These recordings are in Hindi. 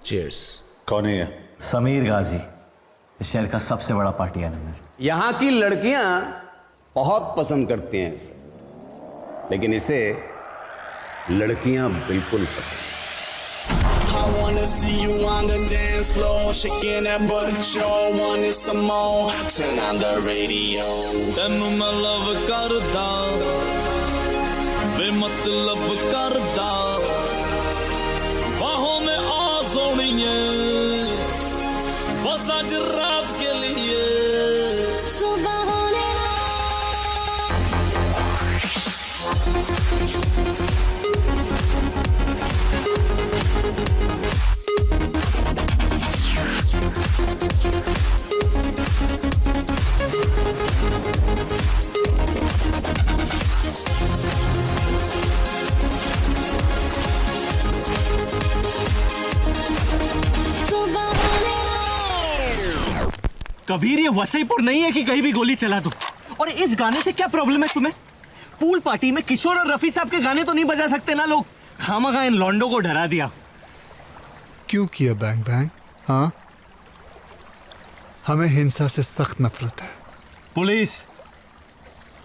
चीयर्स। कौन है ये? समीर गाजी, इस शहर का सबसे बड़ा पार्टी एनिमल। यहां की लड़कियां बहुत पसंद करती हैं इसे, लेकिन इसे लड़कियां बिल्कुल पसंद। I wanna see you on the dance floor, shaking that butt, show wanted some more. Turn on the radio. ਤੈਨੂੰ ਮੈਂ ਲਵ ਕਰਦਾ, ਬੇਮਤਲਬ ਕਰਦਾ, ਬਾਹੋਂ में आ सोनिए, बस आज रात के लिए। सुबह होने कबीर, ये वसईपुर नहीं है कि कहीं भी गोली चला दो। और इस गाने से क्या प्रॉब्लम है तुम्हें? पूल पार्टी में किशोर और रफी साहब के गाने तो नहीं बजा सकते ना लोग? खामखा इन लॉन्डो को डरा दिया। क्यों किया बैंग बैंग? हाँ, हमें हिंसा से सख्त नफरत है। पुलिस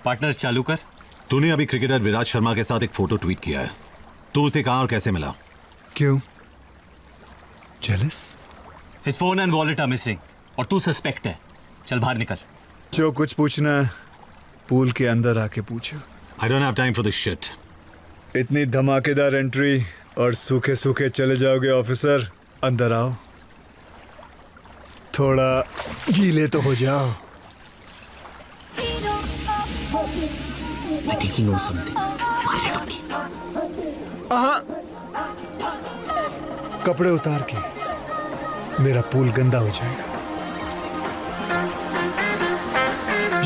पार्टनर चालू कर। तूने अभी क्रिकेटर विराट शर्मा के साथ एक फोटो ट्वीट किया है। तू उसे कहाँ और कैसे मिला? क्यों? Jealous? His phone and wallet are missing और तू सस्पेक्ट है। चल बाहर निकल। जो कुछ पूछना है पूल के अंदर आके पूछो। I don't have time for this shit. इतनी धमाकेदार एंट्री और सूखे सूखे चले जाओगे ऑफिसर? अंदर आओ, थोड़ा गीले तो हो जाओ। I think he knows something. कपड़े उतार के, मेरा पूल गंदा हो जाएगा।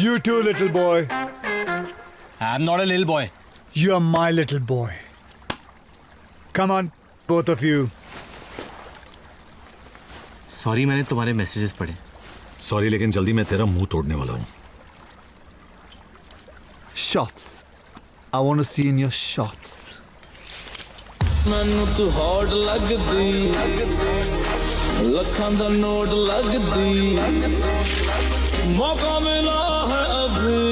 You too, little boy. I'm not a little boy. You are my little boy. Come on, both of you. Sorry, मैंने तुम्हारे मैसेजेस पढ़े। सॉरी, लेकिन जल्दी मैं तेरा मुंह तोड़ने वाला हूँ। Shots. I want to see in your shots. ਮੈਨੂੰ ਤੂੰ ਹੌਟ ਲੱਗਦੀ, ਲੱਖਾਂ ਦਾ ਨੋਟ ਲੱਗਦੀ, ਮੌਕਾ ਮਿਲਾ है अभी,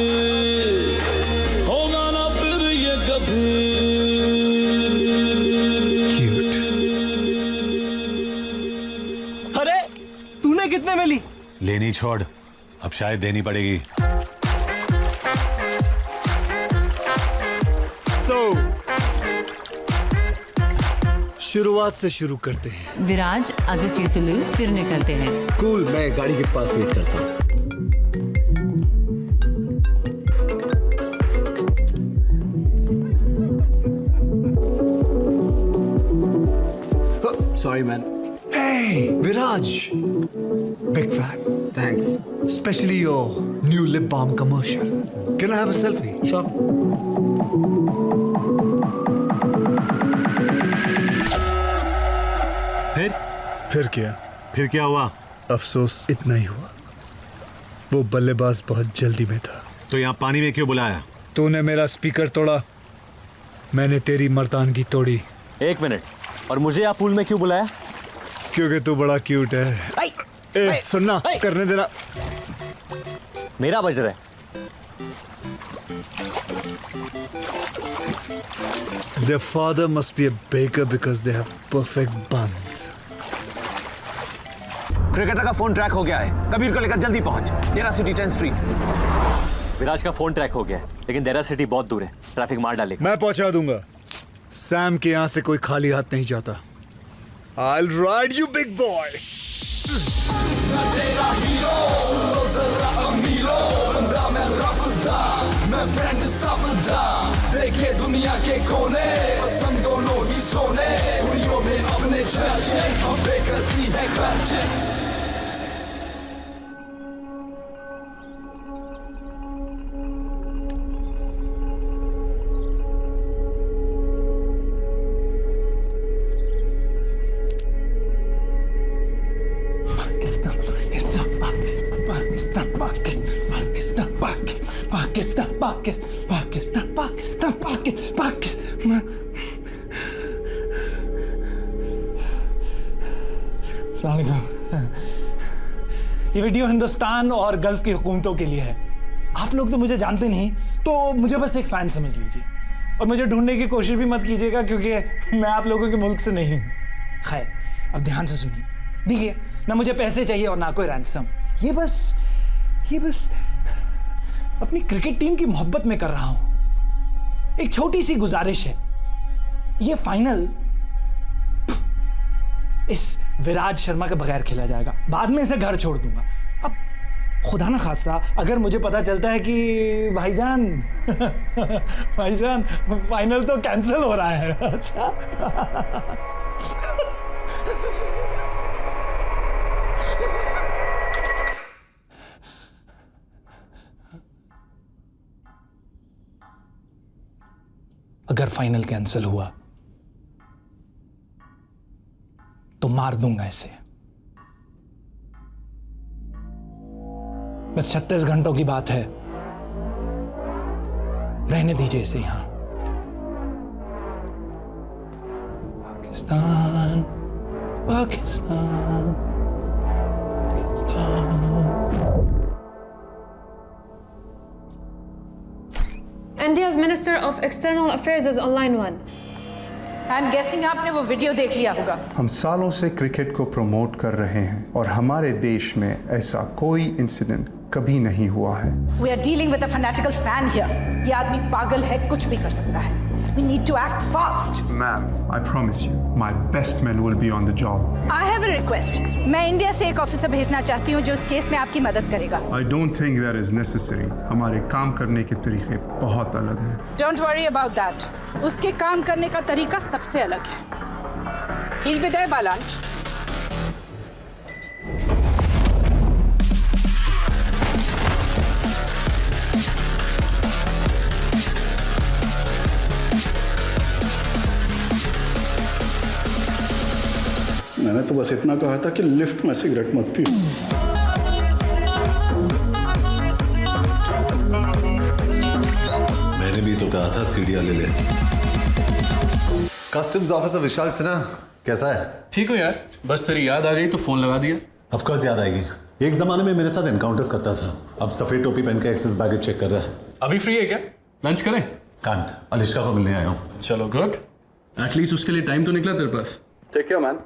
होगा ना फिर ये कभी। Cute. अरे तूने कितने में ली? लेनी छोड़, अब शायद देनी पड़ेगी। So, शुरुआत से शुरू करते हैं। विराज आज सीतलू फिर निकलते हैं। कूल, मैं गाड़ी के पास वेट करता हूँ। Sorry, man. Hey, Viraj. Big fan. Thanks. Especially your new lip balm commercial. Can I have a selfie? Sure. फिर क्या? फिर क्या हुआ? अफसोस इतना ही हुआ, वो बल्लेबाज बहुत जल्दी में था। तो यहाँ पानी में क्यों बुलाया? तूने मेरा स्पीकर तोड़ा, मैंने तेरी मर्दानगी तोड़ी। एक मिनट, और मुझे आप पूल में क्यों बुलाया? क्योंकि तू बड़ा क्यूट है। ए, सुनना, करने देना। मेरा बज रहा है। Their father must be a baker because they have perfect buns. Cricketer का फोन ट्रैक हो गया है। कबीर को लेकर जल्दी पहुंच। डेरा सिटी 10th स्ट्रीट। विराज का फोन ट्रैक हो गया है, लेकिन देरा सिटी बहुत दूर है, ट्रैफिक मार डालेगा। मैं पहुंचा दूंगा। सैम के यहाँ से कोई खाली हाथ नहीं जाता। I'll ride you, big boy. मैं फ्रेंड सबदा, देखे दुनिया के कोने, पसंद दोनों ही सोने, कुड़ियों में अपने चर्चे, अबे करती है खर्चे। अस्सलाम वालेकुम। ये वीडियो हिंदुस्तान और गल्फ की हुकूमतों के लिए है। आप लोग तो मुझे जानते नहीं, तो मुझे बस एक फैन समझ लीजिए और मुझे ढूंढने की कोशिश भी मत कीजिएगा, क्योंकि मैं आप लोगों के मुल्क से नहीं हूँ। खैर, अब ध्यान से सुनिए। देखिए, ना मुझे पैसे चाहिए और ना कोई रैंसम। ये बस अपनी क्रिकेट टीम की मोहब्बत में कर रहा हूं। एक छोटी सी गुजारिश है, ये फाइनल इस विराज शर्मा के बगैर खेला जाएगा। बाद में इसे घर छोड़ दूंगा। अब खुदा ना खास्ता अगर मुझे पता चलता है कि भाईजान फाइनल तो कैंसिल हो रहा है। अच्छा अगर फाइनल कैंसिल हुआ तो मार दूंगा इसे। बस 36 घंटों की बात है, रहने दीजिए इसे यहां। Pakistan Pakistan India's Minister of External Affairs is online one. I'm guessing आपने वो वीडियो देख लिया होगा। हम सालों से क्रिकेट को प्रमोट कर रहे हैं और हमारे देश में ऐसा कोई इंसिडेंट कभी नहीं हुआ है। We are dealing with a fanatical fan here. ये आदमी पागल है, कुछ भी कर सकता है। We need to act fast. Ma'am, I promise you, my best men will be on the job. I have a request. मैं इंडिया से एक ऑफिसर भेजना चाहती हूँ जो इस केस में आपकी मदद करेगा। I don't think that is necessary. हमारे काम करने के तरीके बहुत अलग हैं। Don't worry about that. उसके काम करने का तरीका सबसे अलग है। He'll be there by lunch. मैंने तो बस इतना कहा था कि लिफ्ट में सिगरेट मत पियो। मैंने भी तो कहा था सीढ़ियां ले ले। कस्टम्स ऑफिसर विशाल सिन्हा कैसा है? ठीक हो यार, बस तेरी याद आ गई तो फोन लगा दिया। ऑफ कोर्स याद आएगी। एक जमाने में मेरे साथ एनकाउंटर्स करता था, अब सफेद टोपी पहन के एक्सेस बैगेज चेक कर रहा है। अभी फ्री है क्या? लंच करें? कांट, अलिश्का को मिलने आया हूँ। चलो गुड, एटलीस्ट उसके लिए टाइम तो निकला तेरे पास। Take care man.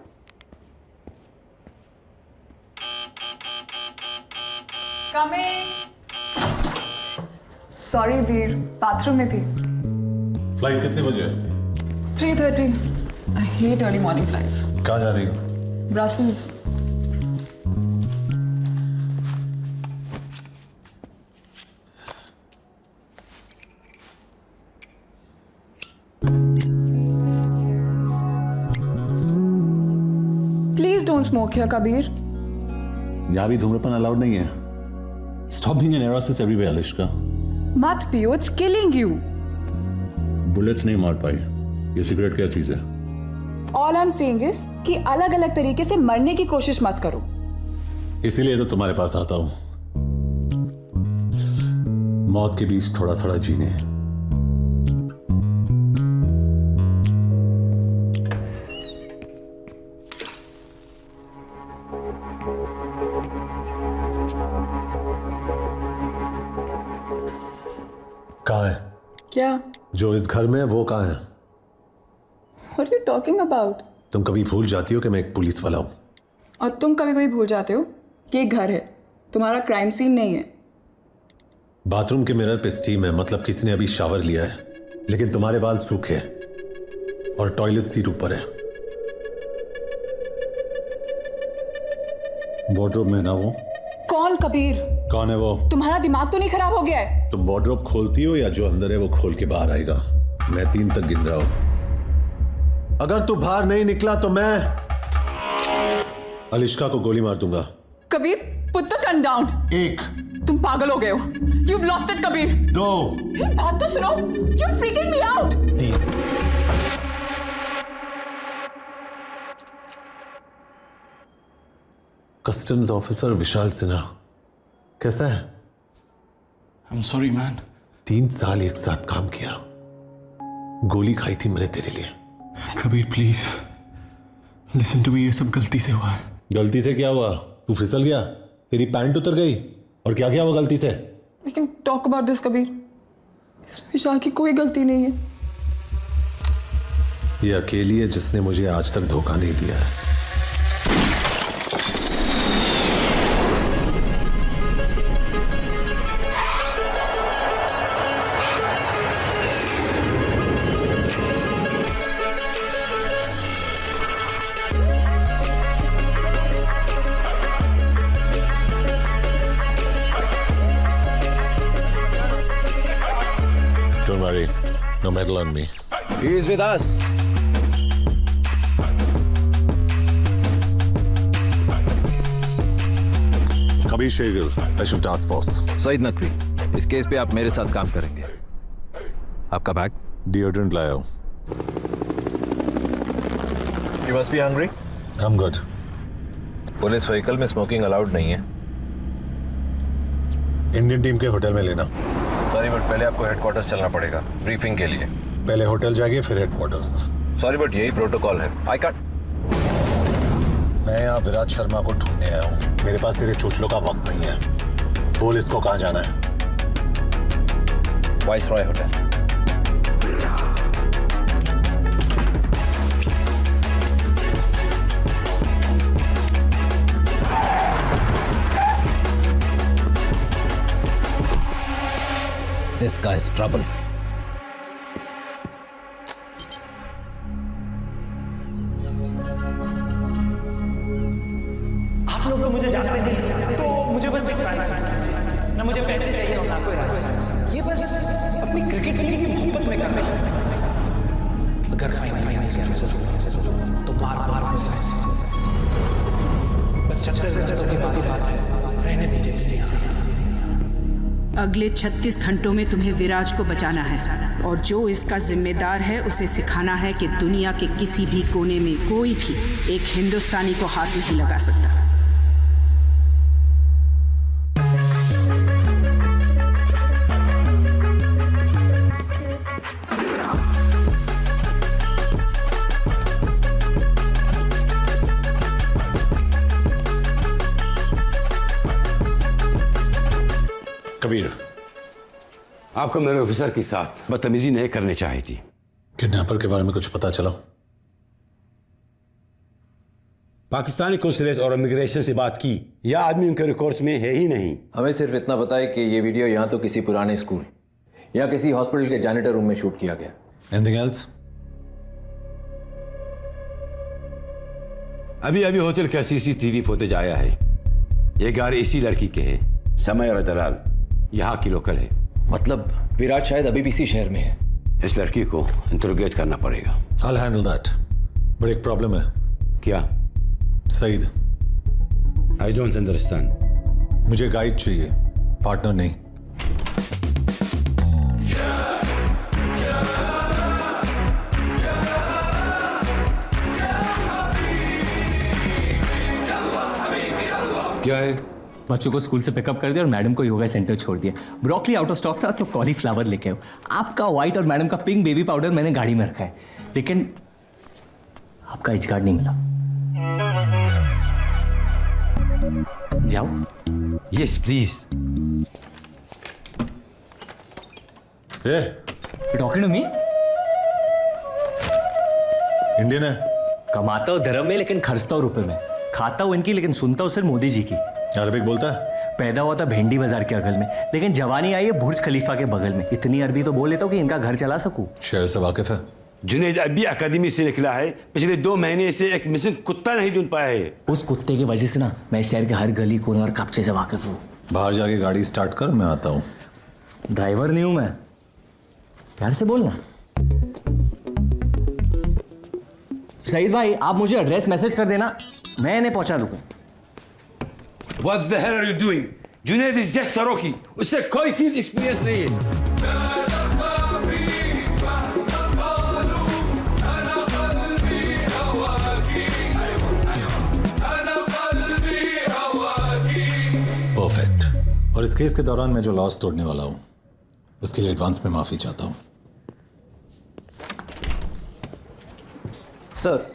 Sorry Veer, bathroom में थी। फ्लाइट कितने बजे? 3:30। I hate early morning flights. कहाँ जा रही? Brussels. Please don't smoke here Kabir. यहाँ भी धूम्रपान अलाउड नहीं है। स्टॉप बीइंग एन एरोसिस एवरीवेयर अलिश्का। मत पियो, इट्स किलिंग यू। बुलेट्स नहीं मार पाई। ये सिगरेट क्या चीज है? All I am saying is कि अलग अलग तरीके से मरने की कोशिश मत करो। इसीलिए तो तुम्हारे पास आता हूं, मौत के बीच थोड़ा थोड़ा जीने। कहाँ है? क्या? जो इस घर में है वो कहाँ है? What are you talking about? तुम कभी भूल जाती हो कि मैं एक पुलिस वाला हूं। और तुम कभी कभी भूल जाते हो कि एक घर है, तुम्हारा क्राइम सीन नहीं है। बाथरूम के मिरर पे स्टीम है, मतलब किसी ने अभी शावर लिया है, लेकिन तुम्हारे बाल सूखे और टॉयलेट सीट ऊपर है। वार्डरोब में ना वो। कौन कबीर? कौन है वो? तुम्हारा दिमाग तो नहीं खराब हो गया है? तुम वार्डरोब खोलती हो या जो अंदर है वो खोल के बाहर आएगा? मैं 3 तक गिन रहा हूं। अगर तू बाहर नहीं निकला तो मैं अलिश्का को गोली मार दूंगा। Kabir, put the gun down. 1। तुम पागल हो गए हो। You've lost it, Kabir. 2। बात तो सुनो। You're freaking me out। 3। Customs officer Vishal Sinha कैसा है? I'm sorry man। 3 साल एक साथ काम किया, गोली खाई थी मैंने तेरे लिए। Kabir please listen to me, ये सब गलती से हुआ है। गलती से क्या हुआ? तू फिसल गया, तेरी पैंट उतर गई, और क्या क्या हुआ गलती से? लेकिन टॉक अबाउट दिस कबीर, इसमें विशाल की कोई गलती नहीं है। ये अकेली है जिसने मुझे आज तक धोखा नहीं दिया है। Don't worry, no metal on me. He is with us. Kabir Shergill, special task force. Saeed Naqvi, इस केस पे आप मेरे साथ काम करेंगे। आपका बैग? डिओड्रेंट लाया हूं। You must be hungry? I'm good. Police vehicle में स्मोकिंग अलाउड नहीं है। इंडियन टीम के होटल में लेना। सॉरी बट पहले आपको हेडक्वार्टर्स चलना पड़ेगा ब्रीफिंग के लिए। पहले होटल जाएंगे फिर हेडक्वार्टर्स। सॉरी बट यही प्रोटोकॉल है। I can't. मैं यहाँ विराट शर्मा को ढूंढने आया हूँ। मेरे पास तेरे चोचलों का वक्त नहीं है। बोल इसको कहाँ जाना है? Viceroy hotel. This guy's trouble. आप लोग तो मुझे जानते नहीं, तो मुझे बस एक फैन समझ लीजिए। ना मुझे पैसे चाहिए और ना कोई राज। ये बस अपनी क्रिकेट टीम की मोहब्बत में कर रहे हैं। अगर फाइनल आंसर तो बार में बस 36 घंटों की बात है, रहने दीजिए इस टीम से। अगले 36 घंटों में तुम्हें विराज को बचाना है, और जो इसका जिम्मेदार है उसे सिखाना है कि दुनिया के किसी भी कोने में कोई भी एक हिंदुस्तानी को हाथ नहीं लगा सकता। कबीर, आपको मेरे ऑफिसर के साथ बदतमीजी नहीं करनी चाहिए थी। किडनैपर के बारे में कुछ पता चला? पाकिस्तानी कौंसलेट और इमिग्रेशन से बात की, यह आदमी उनके रिकॉर्ड्स में है ही नहीं। हमें सिर्फ इतना पता है कि ये वीडियो यहाँ तो किसी पुराने स्कूल या किसी हॉस्पिटल के जैनिटर रूम में शूट किया गया। Anything else? अभी होटल का CCTV फुटेज आया है। ये गाड़ी इसी लड़की के है, समय और दलाल यहाँ की लोकल है। मतलब विराट शायद अभी भी इसी शहर में है। इस लड़की को इंटरोगेट करना पड़ेगा। I'll handle that. बट एक प्रॉब्लम है। क्या? Saeed, I don't understand. मुझे गाइड चाहिए, पार्टनर नहीं। क्या है? बच्चों को स्कूल से पिकअप कर दिया और मैडम को योगा सेंटर छोड़ दिया। ब्रोकली आउट ऑफ स्टॉक था तो कॉलीफ्लावर लेके आओ। आपका व्हाइट और मैडम का पिंक बेबी पाउडर मैंने गाड़ी में रखा है, लेकिन आपका एच कार्ड नहीं मिला। जाओ। Yes please. Talking to me? Indian है। कमाता हूँ धर्म में लेकिन खर्चता हूँ रुपए में। खाता हूँ इनकी लेकिन सुनता हूँ सिर्फ मोदी जी की। अरबिक बोलता है? पैदा हुआ था भेंडी बाजार के अगल में, लेकिन जवानी आई है बुर्ज खलीफा के बगल में। इतनी अरबी तो बोल लेता हूँ कि इनका घर चला सकूं। शहर से वाकिफ है? जुनैद अभी अकादमी से निकला है, पिछले 2 महीने से एक मिसिंग कुत्ता नहीं ढूंढ पाया है। उस कुत्ते की वजह से ना मैं शहर के हर गली कोने और कब्जे से वाकिफ हूँ। बाहर जाके गाड़ी स्टार्ट कर, मैं आता हूँ। ड्राइवर नहीं हूं मैं, प्यार से बोलना। सईद भाई, आप मुझे एड्रेस मैसेज कर देना, मैं इन्हें पहुंचा दूंगा। What the hell are you doing? Junaid is just सरोकी, उससे कोई फील्ड एक्सपीरियंस नहीं है। परफेक्ट। और इस केस के दौरान मैं जो लॉस तोड़ने वाला हूं उसके लिए एडवांस में माफी चाहता हूं। Sir,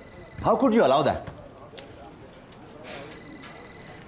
how could you allow that?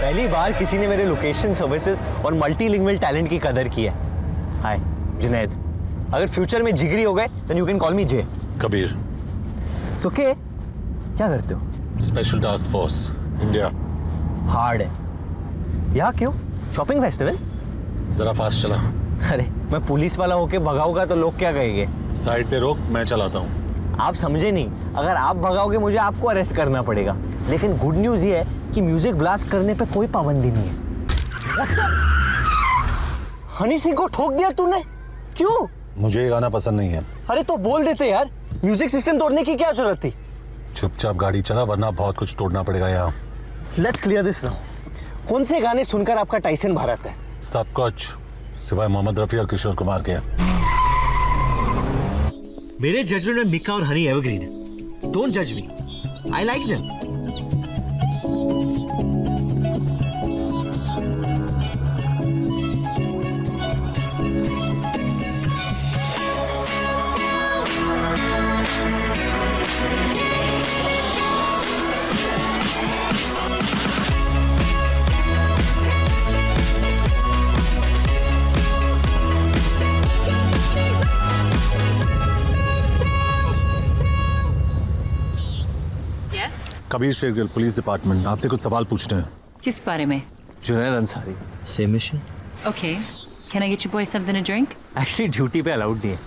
पहली बार किसी ने मेरे लोकेशन सर्विसेज और मल्टीलिंगुअल टैलेंट की कदर की है। हाय जुनैद, अगर फ्यूचर में जिगरी हो गए then you can call me J. Kabir. Okay, क्या करते हो? Special task force India. Hard है। यहाँ क्यों? Shopping festival? जरा फास्ट चला। अरे मैं पुलिस वाला होके भगाऊंगा तो लोग क्या कहेंगे? साइड पे रोक, मैं चलाता हूँ। आप समझे नहीं, अगर आप भगाओगे मुझे आपको अरेस्ट करना पड़ेगा। लेकिन गुड न्यूज ये है कि म्यूजिक ब्लास्ट करने पे कोई पाबंदी नहीं है। हनी सिंह को ठोक दिया तूने? क्यों? मुझे ये गाना पसंद नहीं है। अरे तो बोल देते यार, म्यूजिक सिस्टम तोड़ने की क्या जरूरत थी? चुपचाप गाड़ी चला वरना बहुत कुछ तोड़ना पड़ेगा यहाँ। Let's clear this now. कौन से गाने सुनकर आपका टाइसन भारत है? सब कुछ सिवाय मोहम्मद रफी और किशोर कुमार के। मेरे जजमेंट में मिक्का और हनी एवरग्रीन है। डोंट जज me, I like them. Kabir Shergill, police department, आपसे कुछ सवाल पूछते हैं। किस बारे में? Junaid Ansari, same mission. Okay, can I get you boys something to drink? Actually duty पे अलाउड नहीं है।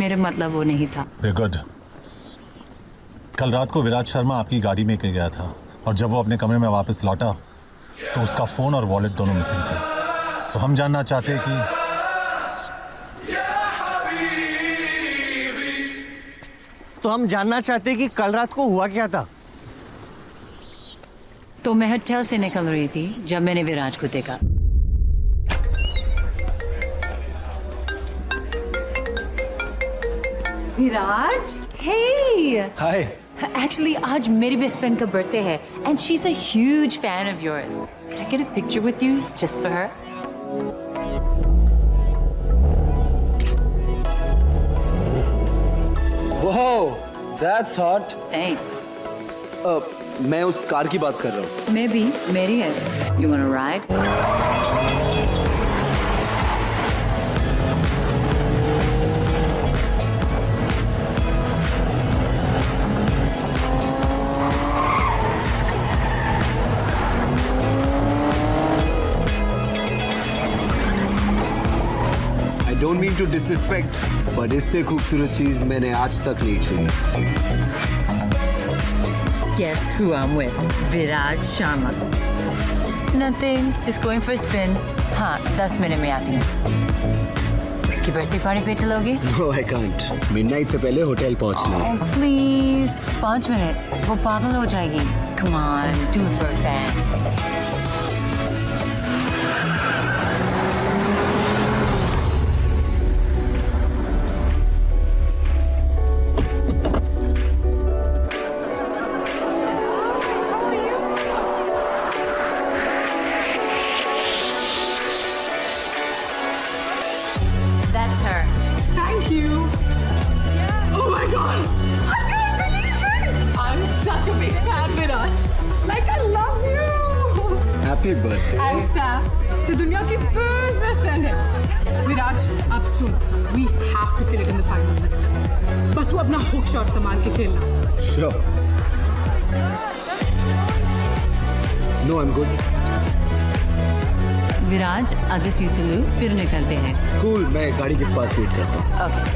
मेरा मतलब वो नहीं था। गुड। कल रात को विराज शर्मा आपकी गाड़ी में गया था और जब वो अपने कमरे में वापस लौटा तो उसका फोन और वॉलेट दोनों मिसिंग थे। तो हम जानना चाहते हैं कि कल रात को हुआ क्या था? तो मैं होटल से निकल रही थी जब मैंने विराज को देखा। विराज, हे हाय। एक्चुअली आज मेरी बेस्ट फ्रेंड का बर्थडे है and she is a huge fan of yours. Can I get a picture with you just for her? Wow, that's hot. Thanks. मैं उस कार की बात कर रहा हूँ। मैं भी, मेरी है। You wanna ride? I don't mean to disrespect, but इससे खूबसूरत चीज मैंने आज तक नहीं छुई। Guess who I'm with? Viraj Sharma. Nothing, just going for a spin. हाँ, 10 मिनट में आती हूँ। उसकी बर्थडे पार्टी पे चलोगी? No, I can't. Midnight से पहले होटल पहुँचना है। Oh, please. 5 मिनट, वो पागल हो जाएगी। Come on, do it for a fan. That's her. Thank you. Oh my god. I can't believe it. I'm such a big fan, Viraj. Like I love you. Happy birthday. And Sam, the दुनिया की best friend है. Viraj, अब सुन. We have to kill it in the final system. बस वो अपना hook shot संभाल के खेलना. Sure. No, I'm good. Viraj, I'll just use the loo, फिर निकलते हैं। Cool, मैं गाड़ी के पास वेट करता हूँ। Okay.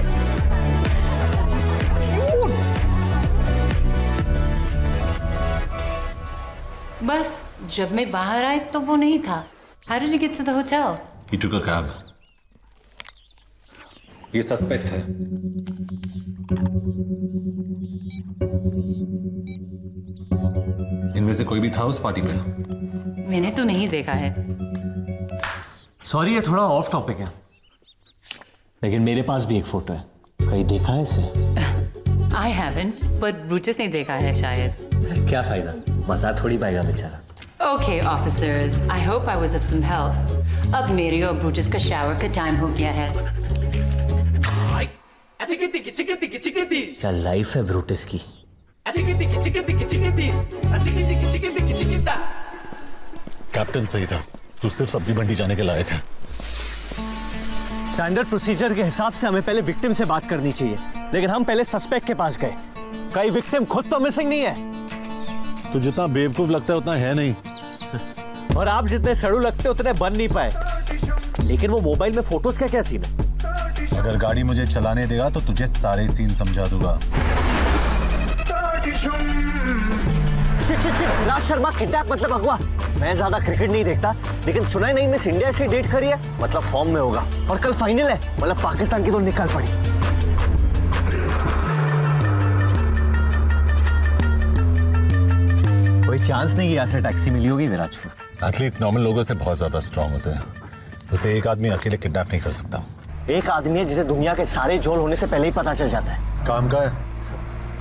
बस जब मैं बाहर आई तो वो नहीं था। How did you get to the hotel? He took a cab. ये सस्पेक्ट्स है। इनमें से कोई भी था उस पार्टी में? मैंने तो नहीं देखा है। सॉरी, ये थोड़ा ऑफ टॉपिक है, लेकिन मेरे पास भी एक फोटो है। कहीं देखा है इसे? I haven't, but Brutus ने देखा है शायद। क्या फायदा, बता थोड़ी पाएगा बेचारा। Okay, officers, I hope I was of some help. अब मेरे और Brutus का शावर का टाइम हो गया है। क्या लाइफ है ब्रूटस की? कैप्टन सही था, तू सिर्फ सब्जी मंडी जाने के लायक है। स्टैंडर्ड प्रोसीजर के हिसाब से हमें पहले विक्टिम से बात करनी चाहिए, लेकिन हम पहले सस्पेक्ट के पास गए। कई विक्टिम खुद तो मिसिंग नहीं है। तू जितना बेवकूफ लगता है उतना है नहीं। और आप जितने सड़ू लगते उतने बन नहीं पाए। लेकिन वो मोबाइल में फोटोज का क्या सीन है? अगर गाड़ी मुझे चलाने देगा तो तुझे सारे सीन समझा दूंगा। राज शर्मा किडनैप मतलब अगवा। मैं ज्यादा क्रिकेट नहीं देखता, लेकिन सुना ही नहीं मिस इंडिया से डेट करी है, मतलब फॉर्म में होगा। और कल फाइनल है, मतलब पाकिस्तान की तो निकल पड़ी। कोई चांस नहीं यहाँ से टैक्सी मिली होगी विराज को। एथलीट्स नॉर्मल लोगों से बहुत ज्यादा स्ट्रांग होते हैं, उसे एक आदमी अकेले किडनैप नहीं कर सकता। एक आदमी है जिसे दुनिया के सारे झोल होने से पहले ही पता चल जाता है। काम का है।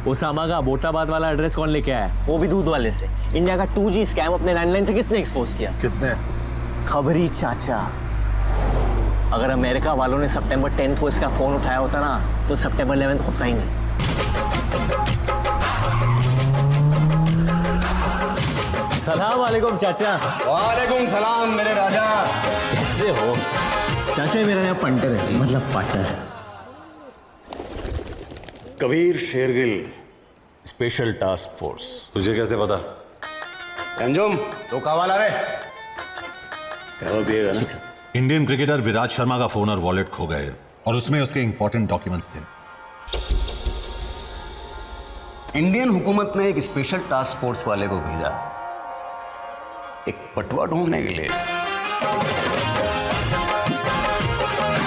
ओसामा का अबोटाबाद वाला एड्रेस कौन लेके आया? वो भी दूध वाले से। इंडिया का 2G स्कैम अपने लैंडलाइन से किसने एक्सपोज किया? किसने? खबरी चाचा। अगर अमेरिका वालों ने सितंबर 10 को इसका फोन उठाया होता ना, तो सितंबर 11 होता ही नहीं। सलाम वालेकुम चाचा। वालेकुम सलाम मेरे राजा। कैसे हो चाचा? मेरा नाम पंटर है, मतलब पाटर। Kabir Shergill, special task force. तुझे कैसे पता? अंजुम तो कावाला रे क्या पिएगा ना? इंडियन क्रिकेटर विराट शर्मा का फोन और वॉलेट खो गए और उसमें उसके इंपॉर्टेंट डॉक्यूमेंट्स थे। इंडियन हुकूमत ने एक स्पेशल टास्क फोर्स वाले को भेजा एक पटवा ढूंढने के लिए।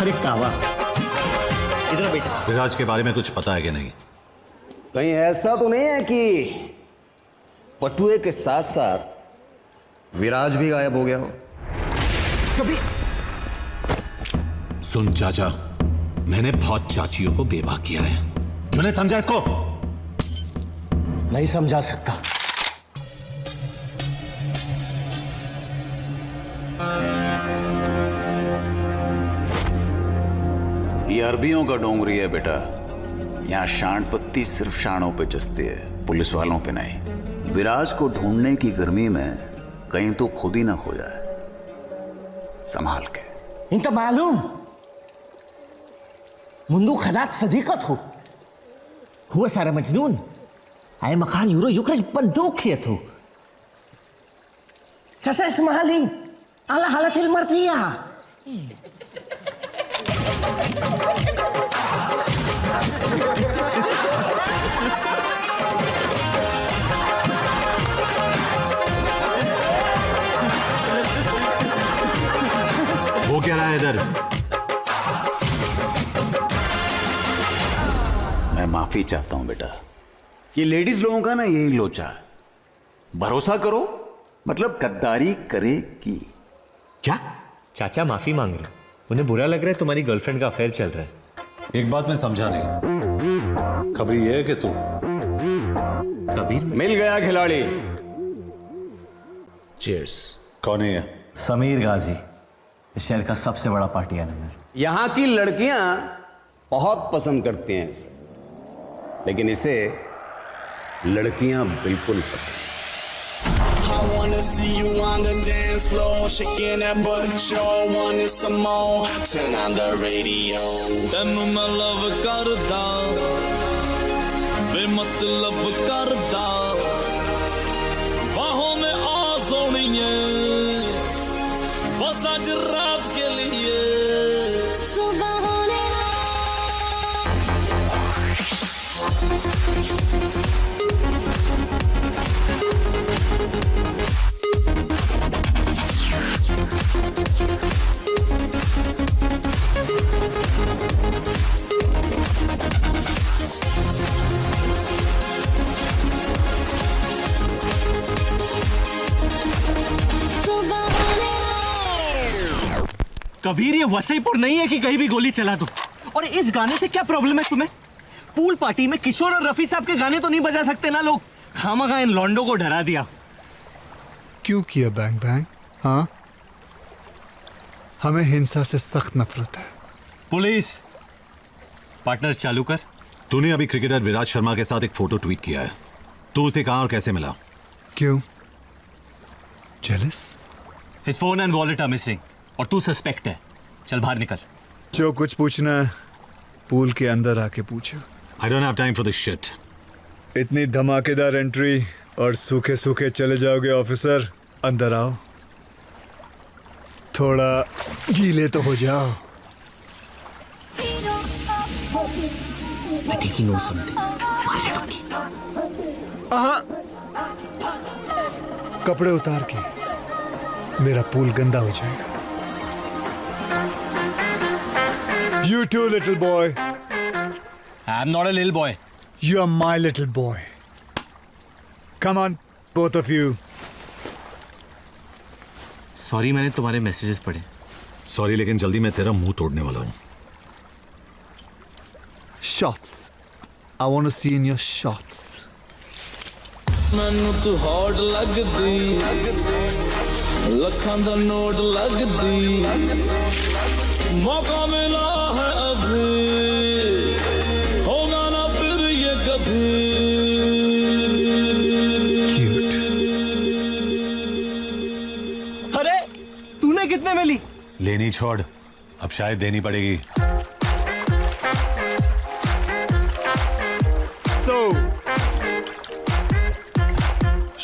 अरे कावा, इधर बेटा। विराज के बारे में कुछ पता है कि नहीं? कहीं ऐसा तो नहीं है कि पटुए के साथ साथ विराज भी गायब हो गया हो? कभी सुन चाचा, मैंने बहुत चाचियों को बेवा किया है। जुनेद समझा इसको? नहीं समझा सकता। ये अरबियों का डोंगरी है बेटा। यहाँ शांड पत्ती सिर्फ शानों पे जचती है, पुलिस वालों पे नहीं। विराज को ढूंढने की गर्मी में कहीं तो खुद ही ना खो जाए। संभाल के। इंत मालूम मुंदू खदात सदीकत हो हुआ सारा मजनून आए मकान यूरो युक्रज बंदूक किए थो चाचा इसमाली आला हालत हिल मरती है। वो क्या रहा है इधर? मैं माफी चाहता हूं बेटा। ये लेडीज लोगों का ना यही लोचा है। भरोसा करो मतलब गद्दारी करेगी। क्या? चाचा माफी मांग रहे, उन्हें बुरा लग रहा है तुम्हारी गर्लफ्रेंड का अफेयर चल रहा है। एक बात मैं समझा नहीं, खबरी ये है कि तू कबीर मिल गया खिलाड़ी। चीयर्स। कौन है ये? समीर गाजी, इस शहर का सबसे बड़ा पार्टी एनिमल। यहां की लड़कियां बहुत पसंद करती हैं इसे, लेकिन इसे लड़कियां बिल्कुल पसंद। I wanna see you on the dance floor, shaking that butt, you want it some more. Turn on the radio. ਤੈਨੂੰ ਮੈਂ ਲਵ ਕਰਦਾ ਬੇਮਤਲਬ ਕਰਦਾ ਬਾहों में आ सोनिए बस आज रात के लिए सुबह होने कबीर ये वसीपुर नहीं है कि कहीं भी गोली चला दो। और इस गाने से क्या प्रॉब्लम है तुम्हें? पूल पार्टी में किशोर और रफी साहब के गाने तो नहीं बजा सकते ना लोग? खामखा इन लॉन्डो को डरा दिया। क्यों किया बैंग बैंग? हाँ, हमें हिंसा से सख्त नफरत है। पुलिस पार्टनर चालू कर। तूने अभी क्रिकेटर विराट शर्मा के साथ एक फोटो ट्वीट किया है। तू उसे कहां और कैसे मिला? क्यों? Jealous? His phone and wallet are missing और तू सस्पेक्ट है। चल बाहर निकल। जो कुछ पूछना है पूल के अंदर आके पूछो। I don't have time for this shit. इतनी धमाकेदार एंट्री और सूखे सूखे चले जाओगे ऑफिसर? अंदर आओ, थोड़ा गीले तो हो जाओ। I think he knows something. कपड़े उतार के, मेरा पूल गंदा हो जाएगा। You too, little boy. I'm not a little boy. You are my little boy. Come on, both of you. Sorry, मैंने तुम्हारे मैसेजेस पढ़े। सॉरी, लेकिन जल्दी मैं तेरा मुंह तोड़ने वाला हूं। Shots. I want to see in your shots. ਮੈਨੂੰ ਤੂੰ ਹੌਟ ਲੱਗਦੀ, ਲੱਖਾਂ ਦਾ ਨੋਟ ਲੱਗਦੀ, ਮੌਕਾ ਮਿਲਾ ਹੈ ਅਭੀ, ਹੋਗਾ ਨਾ ਫਿਰ ਇਹ ਕਭੀ। अरे तूने कितने में ली? लेनी छोड़, अब शायद देनी पड़ेगी।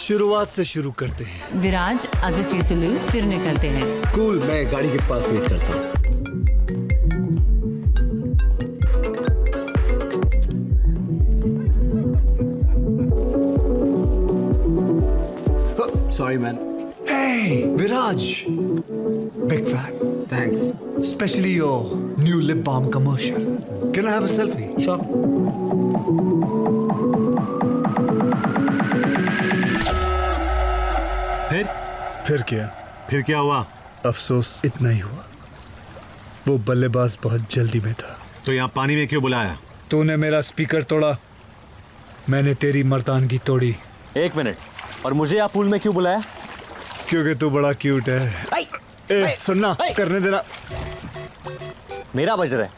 शुरुआत से शुरू करते हैं। विराज आज सी तुलू फिर निकलते हैं। कूल, मैं गाड़ी के पास वेट करता हूँ। Sorry, man. Hey, Viraj. Big fan. Thanks. Especially your new lip balm commercial. Can I have a selfie? Sure. फिर क्या? फिर क्या हुआ? अफसोस इतना ही हुआ, वो बल्लेबाज बहुत जल्दी में था। तो यहाँ पानी में क्यों बुलाया? तूने मेरा स्पीकर तोड़ा, मैंने तेरी मर्दानगी तोड़ी। एक मिनट, और मुझे आप पूल में क्यों बुलाया? क्योंकि तू बड़ा क्यूट है। ए, सुनना, करने देना। मेरा बज रहा है।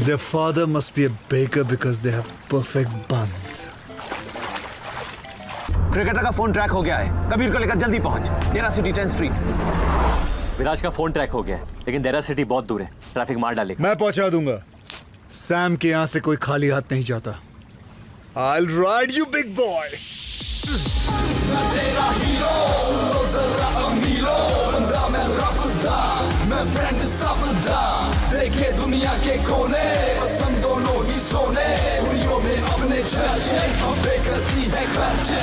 Their father must be a baker because they have perfect buns. Cricketer का फोन ट्रैक हो गया है। कबीर को लेकर जल्दी पहुंच। डेरा सिटी 10th स्ट्रीट। विराज का फोन ट्रैक हो गया है, लेकिन डेरा सिटी बहुत दूर है, ट्रैफिक मार डालेगा। मैं पहुंचा दूंगा। सैम के यहां से कोई खाली हाथ नहीं जाता। I'll ride you, big boy. मैं तेरा हीरो, सुनो जरा अमीरो, बंदा मैं रब दा, मैं फ्रेंड सब दा, देखे दुनिया के कोने, बस हम दोनों ही सोने, कुड़ियों में अपने चर्चे, अब करती है खर्चे।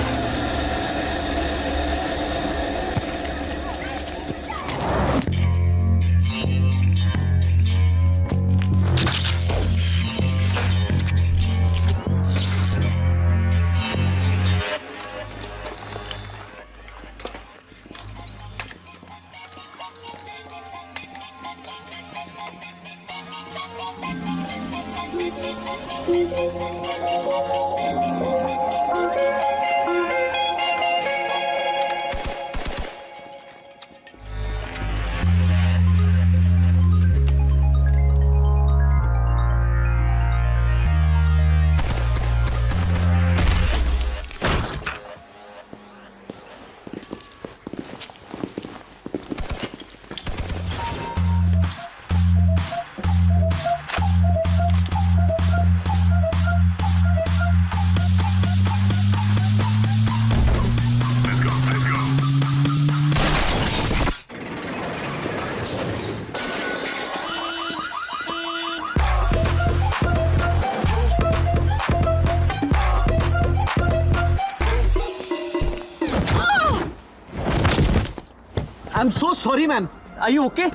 I'm so sorry, ma'am. Are you okay?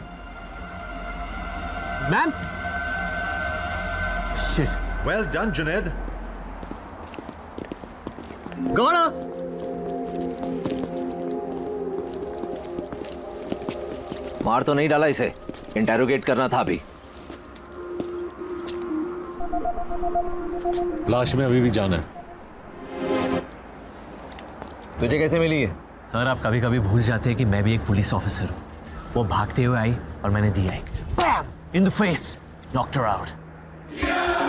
Ma'am? Shit. Well done, Junaid. मार तो नहीं डाला इसे, इंटेरोगेट करना था अभी। लाश में अभी भी जान है। तुझे कैसे मिली है? सर आप कभी कभी भूल जाते हैं कि मैं भी एक पुलिस ऑफिसर हूँ। वो भागते हुए आई और मैंने दी आई, in the face, knocked her out.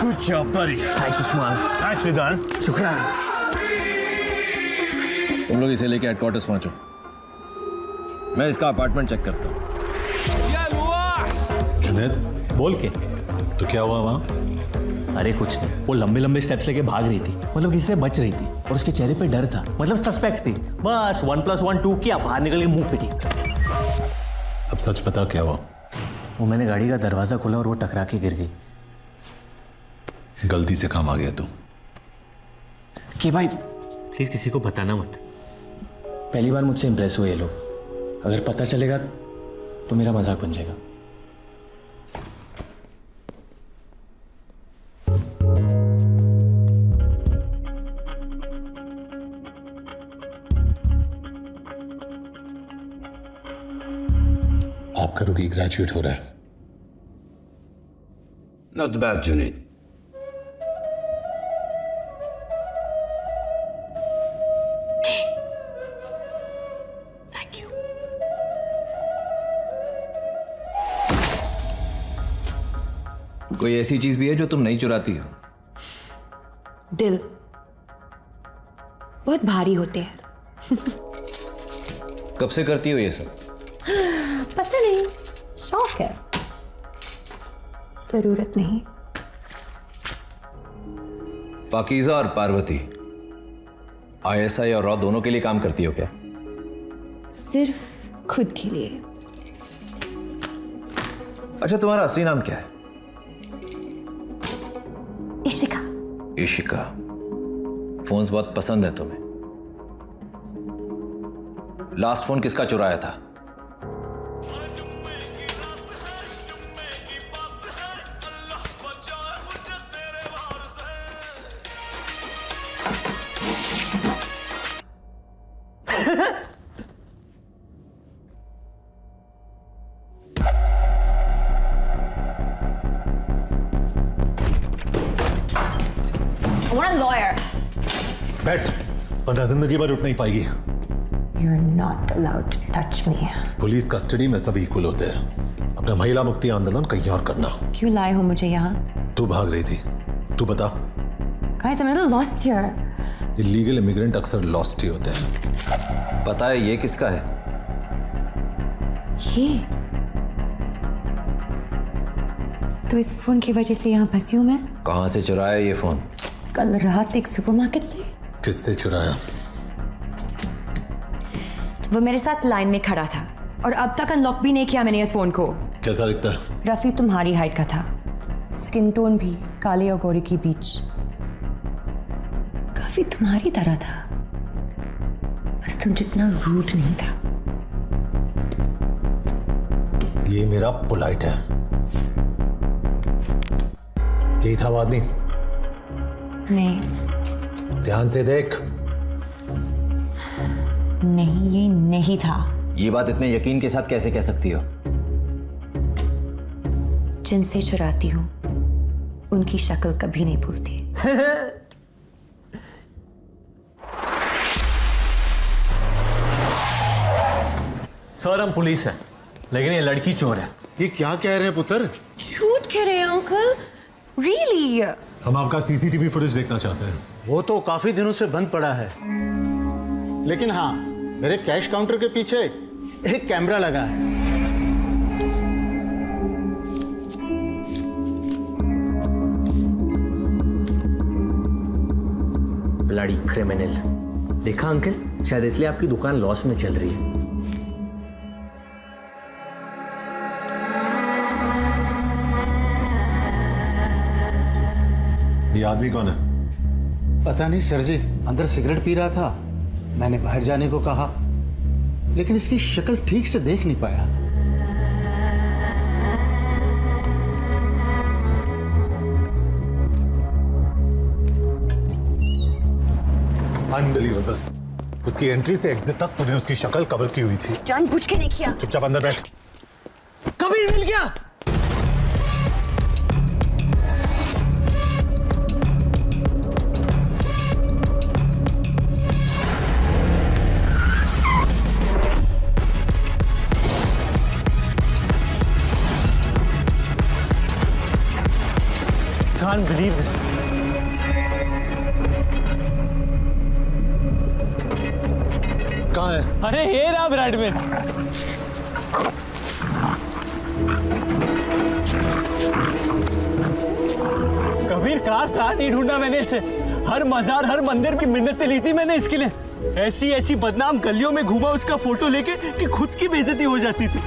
Good job buddy. Thanks Usman. Thanks Vidaan. शुक्रिया। तुम लोग इसे लेके हेडक्वार्टर्स पहुंचो, मैं इसका अपार्टमेंट चेक करता हूँ। जुनैद बोल के तो क्या हुआ वहाँ? अरे कुछ नहीं, वो लंबे लंबे स्टेप्स लेके भाग रही थी, मतलब किसी से बच रही थी और उसके चेहरे पे डर था, मतलब सस्पेक्ट थी। बस 1+1 2 किया, बाहर निकल के मुंह पिटी। अब सच बता क्या हुआ? वो मैंने गाड़ी का दरवाजा खोला और वो टकरा के गिर गई। गलती से काम आ गया तू। कि भाई प्लीज किसी को बताना मत। पहली बार मुझसे इंप्रेस हुए ये लोग, अगर पता चलेगा तो मेरा मजाक बन जाएगा। आपका रुकी ग्रेजुएट हो रहा है। Not bad, Junaid. Thank you. कोई ऐसी चीज भी है जो तुम नहीं चुराती हो? दिल बहुत भारी होते हैं। कब से करती हो ये सब? पता नहीं, शौक है, जरूरत नहीं। पाकीज़ा और पार्वती ISI और रॉ दोनों के लिए काम करती हो क्या? सिर्फ खुद के लिए। अच्छा, तुम्हारा असली नाम क्या है? इशिका। इशिका। फोन्स बहुत पसंद है तुम्हें। लास्ट फोन किसका चुराया था? I want a lawyer. बैठ, वरना जिंदगी भर उठ नहीं पाएगी। You're not allowed to touch me. Police custody में सब इक्वल होते हैं। अपना महिला मुक्ति आंदोलन कहीं और करना। क्यों लाए हो मुझे यहाँ? तू भाग रही थी, तू बता। Guys, I'm a little lost here. Illegal immigrant अक्सर लॉस्ट ही होते हैं। पता है ये किसका है? ये तो इस फोन की वजह से यहाँ फंसी हूँ मैं। कहाँ से चुराया ये फोन? कल रात एक सुपरमार्केट से। किससे चुराया? वो मेरे साथ लाइन में खड़ा था और अब तक अनलॉक भी नहीं किया मैंने इस फोन को। कैसा दिखता है? रफी तुम्हारी हाइट का था, स्किन टोन भी काले और गोरे के बीच, काफी तुम्हारी तरह था, बस तुम जितना रूड नहीं था। ये मेरा पोलाइट है। यही था वो आदमी? नहीं। ध्यान से देख। नहीं, ये नहीं था। ये बात इतने यकीन के साथ कैसे कह सकती हो? जिनसे चुराती हूँ उनकी शक्ल कभी नहीं भूलती। सर हम पुलिस हैं, लेकिन ये लड़की चोर है। ये क्या कह रहे हैं पुत्र? झूठ कह रहे हैं अंकल। रियली? हम आपका CCTV फुटेज देखना चाहते हैं। वो तो काफी दिनों से बंद पड़ा है, लेकिन हाँ, मेरे कैश काउंटर के पीछे एक कैमरा लगा है। Bloody criminal. देखा अंकल, शायद इसलिए आपकी दुकान लॉस में चल रही है। ये आदमी कौन है? पता नहीं सर जी, अंदर सिगरेट पी रहा था, मैंने बाहर जाने को कहा, लेकिन इसकी शक्ल ठीक से देख नहीं पाया। अनबिलीवेबल। उसकी एंट्री से एग्जिट तक तूने उसकी शक्ल कवर की हुई थी। जानबूझ के नहीं किया। चुपचाप अंदर बैठ। कबीर मिल गया। Can't believe this. कहाँ है? अरे ये रहा ब्रैडमैन। कबीर कहाँ नहीं ढूंढा मैंने इसे। हर मजार हर मंदिर की मिन्नतें ली थी मैंने इसके लिए। ऐसी बदनाम गलियों में घूमा उसका फोटो लेके कि खुद की बेइज्जती हो जाती थी।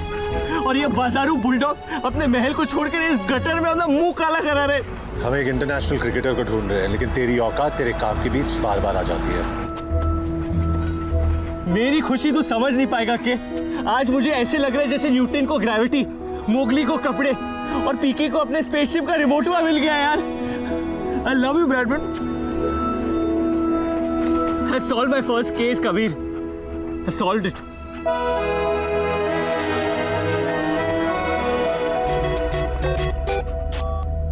और ये बाजारू बुलडॉग अपने महल को छोड़कर इस गटर में अपना मुंह काला करा रहे। हम एक इंटरनेशनल क्रिकेटर को ढूंढ रहे हैं, लेकिन तेरी औकात तेरे काम के बीच बार बार आ जाती है। मेरी खुशी तू समझ नहीं पाएगा कि आज मुझे ऐसे लग रहा है जैसे न्यूटन को ग्रेविटी, मोगली को कपड़े और पीके को अपने स्पेसशिप का रिमोट हुआ मिल गया यार। I love you Bradman. I solved my first case, Kabir. I solved it.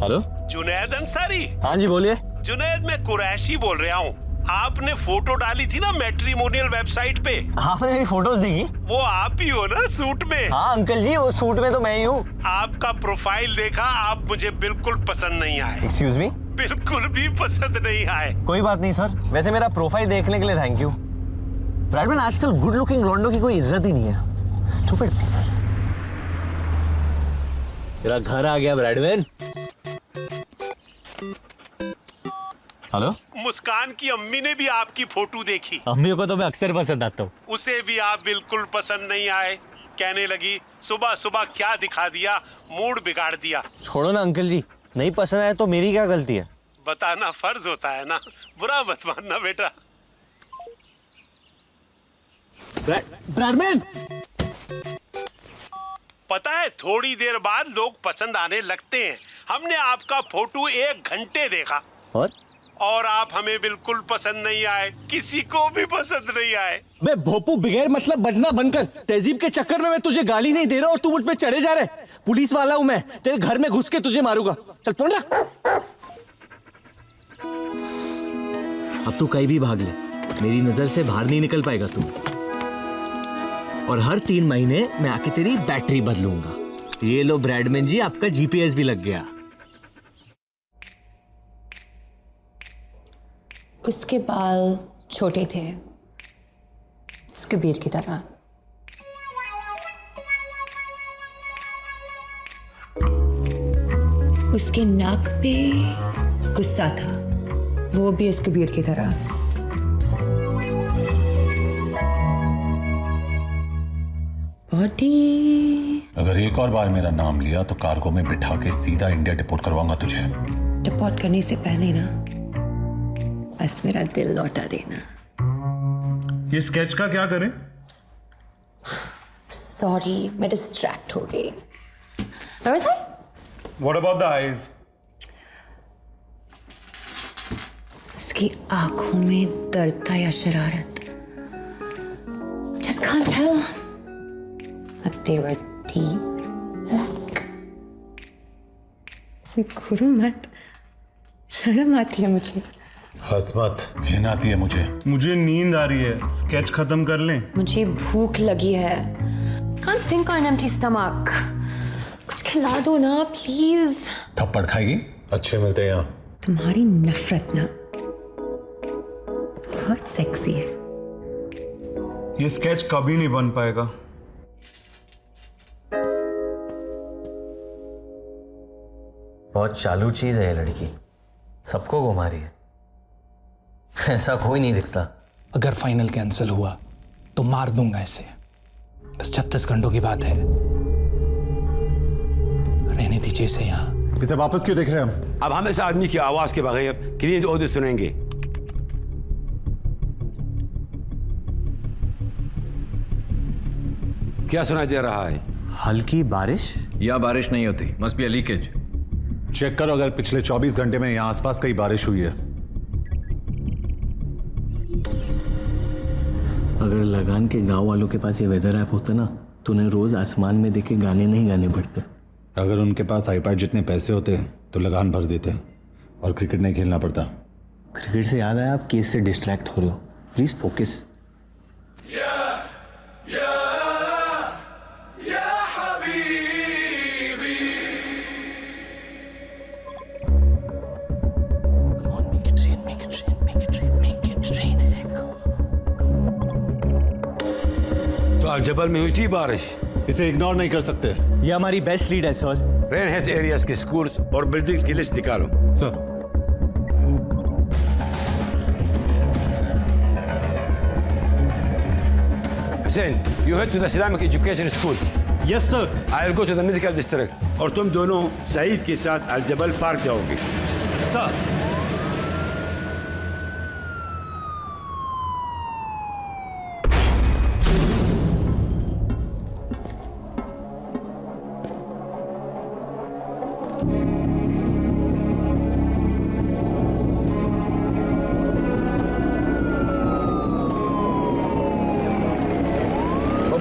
Hello Junaid Ansari. हाँ जी बोलिए। जुनैद मैं कुरैशी बोल रहा हूँ। आपने फोटो डाली थी ना मैट्रिमोनियल वेबसाइट पे। आपने मेरी फोटोज देखी? वो आप ही हो ना सूट में? हाँ अंकल जी, वो सूट में तो मैं ही हूँ। आपका प्रोफाइल देखा, आप मुझे बिल्कुल पसंद नहीं आए। Excuse me? बिल्कुल भी पसंद नहीं आए। कोई बात नहीं सर, वैसे मेरा प्रोफाइल देखने के लिए थैंक यू। ब्रैडमैन, आजकल गुड लुकिंग लॉन्डो की कोई इज्जत ही नहीं है। Stupid people. तेरा घर आ गया ब्रैडमैन। हेलो? मुस्कान की अम्मी ने भी आपकी फोटो देखी। अम्मी को तो मैं अक्सर पसंद आता हूँ। उसे भी आप बिल्कुल पसंद नहीं आए। कहने लगी सुबह सुबह क्या दिखा दिया, मूड बिगाड़ दिया। छोड़ो ना अंकल जी, नहीं पसंद आया तो मेरी क्या गलती है? बताना फर्ज होता है ना, बुरा मत मानना बेटा। ब्रैडमैन, पता है थोड़ी देर बाद लोग पसंद आने लगते हैं। हमने आपका फोटो 1 घंटे देखा और आप हमें बिल्कुल पसंद नहीं आए, किसी को भी पसंद नहीं आए। बे भोपू, बगैर मतलब बजना बनकर तहजीब के चक्कर में मैं तुझे गाली नहीं दे रहा और तू मुझ पे चढ़े जा रहे। पुलिस वाला हूं मैं, तेरे घर में घुस के तुझे मारूंगा। चल फोन रख। अब तू कहीं भी भाग ले, मेरी नजर से बाहर नहीं निकल पाएगा तू। और हर 3 महीने मैं आके तेरी बैटरी बदलूंगा। ये लो ब्रैडमैन जी, आपका जीपीएस भी लग गया। उसके बाल छोटे थे, इस कबीर की तरह। उसके नाक पे गुस्सा था, वो भी इस कबीर की तरह। बॉडी। अगर एक और बार मेरा नाम लिया तो कार्गो में बिठा के सीधा इंडिया डिपोर्ट करवाऊंगा तुझे। डिपोर्ट करने से पहले ना बस मेरा दिल लौटा देना। ये स्केच का क्या करें? सॉरी, मैं डिस्ट्रैक्ट हो गई। What about the eyes? इसकी आंखों में दर्द था या शरारत? Just can't tell. But they were deep. गुरु मत, शर्म आती है मुझे। हंस मत, घिन आती है मुझे नींद आ रही है, स्केच खत्म कर लें? मुझे भूख लगी है। Can't think on an empty stomach. कुछ खिला दो ना प्लीज। थप्पड़ खाएगी? अच्छे मिलते हैं यहाँ। तुम्हारी नफरत ना बहुत सेक्सी है। ये स्केच कभी नहीं बन पाएगा। बहुत चालू चीज है ये लड़की, सबको घुमा रही है। ऐसा कोई नहीं दिखता। अगर फाइनल कैंसिल हुआ तो मार दूंगा इसे। बस 36 घंटों की बात है, रहने दीजिए इसे यहाँ। इसे वापस क्यों देख रहे हैं हम? अब हम इस आदमी की आवाज के बगैर क्लीन ऑडियो सुनेंगे। क्या सुनाई दे रहा है? हल्की बारिश या बारिश नहीं होती, must be a leakage. Check करो अगर पिछले 24 घंटे में यहाँ आसपास कहीं बारिश हुई है। अगर लगान के गांव वालों के पास ये वेदर ऐप होता ना तूने रोज आसमान में देखे गाने नहीं गाने पड़ते। अगर उनके पास आईपैड जितने पैसे होते तो लगान भर देते और क्रिकेट नहीं खेलना पड़ता। क्रिकेट से याद आया, आप केस से डिस्ट्रैक्ट हो रहे हो, प्लीज फोकस। तो अल-जबल में हुई थी बारिश। इसे इग्नोर नहीं कर सकते। ये हमारी बेस्ट लीड है सर। रेन हेड एरियाज के स्कूल्स और बिल्डिंग्स की लिस्ट निकालो। Sir Hussein, you head to the Islamic Education School. Yes, sir. I'll go to the medical district. और तुम दोनों सईद के साथ अल-जबल पार्क जाओगे। Sir.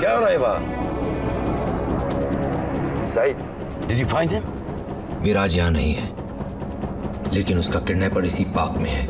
क्या हो रहा है वहाँ Saeed did you find him विराज यहाँ नहीं है, लेकिन उसका किडनैपर इसी पार्क में है।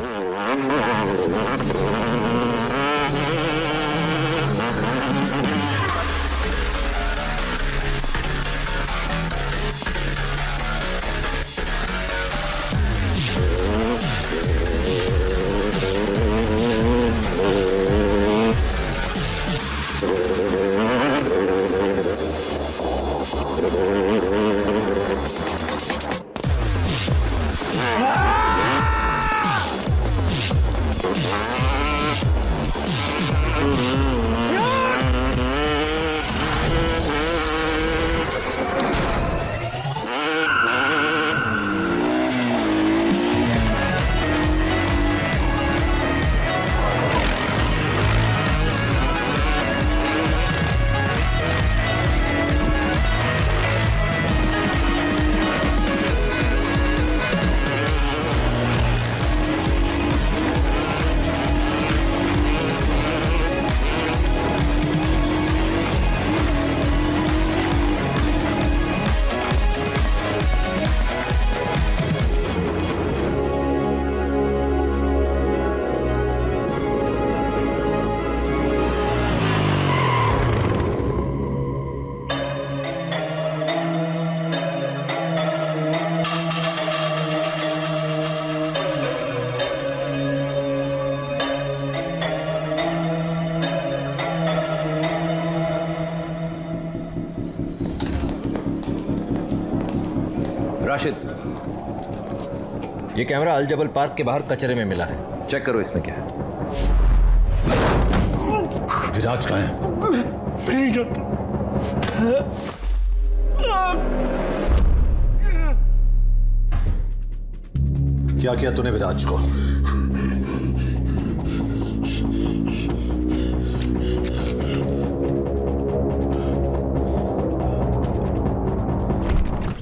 राशिद, ये कैमरा अल-जबल पार्क के बाहर कचरे में मिला है, चेक करो इसमें क्या है। विराज कहाँ है? क्या किया तूने विराज को?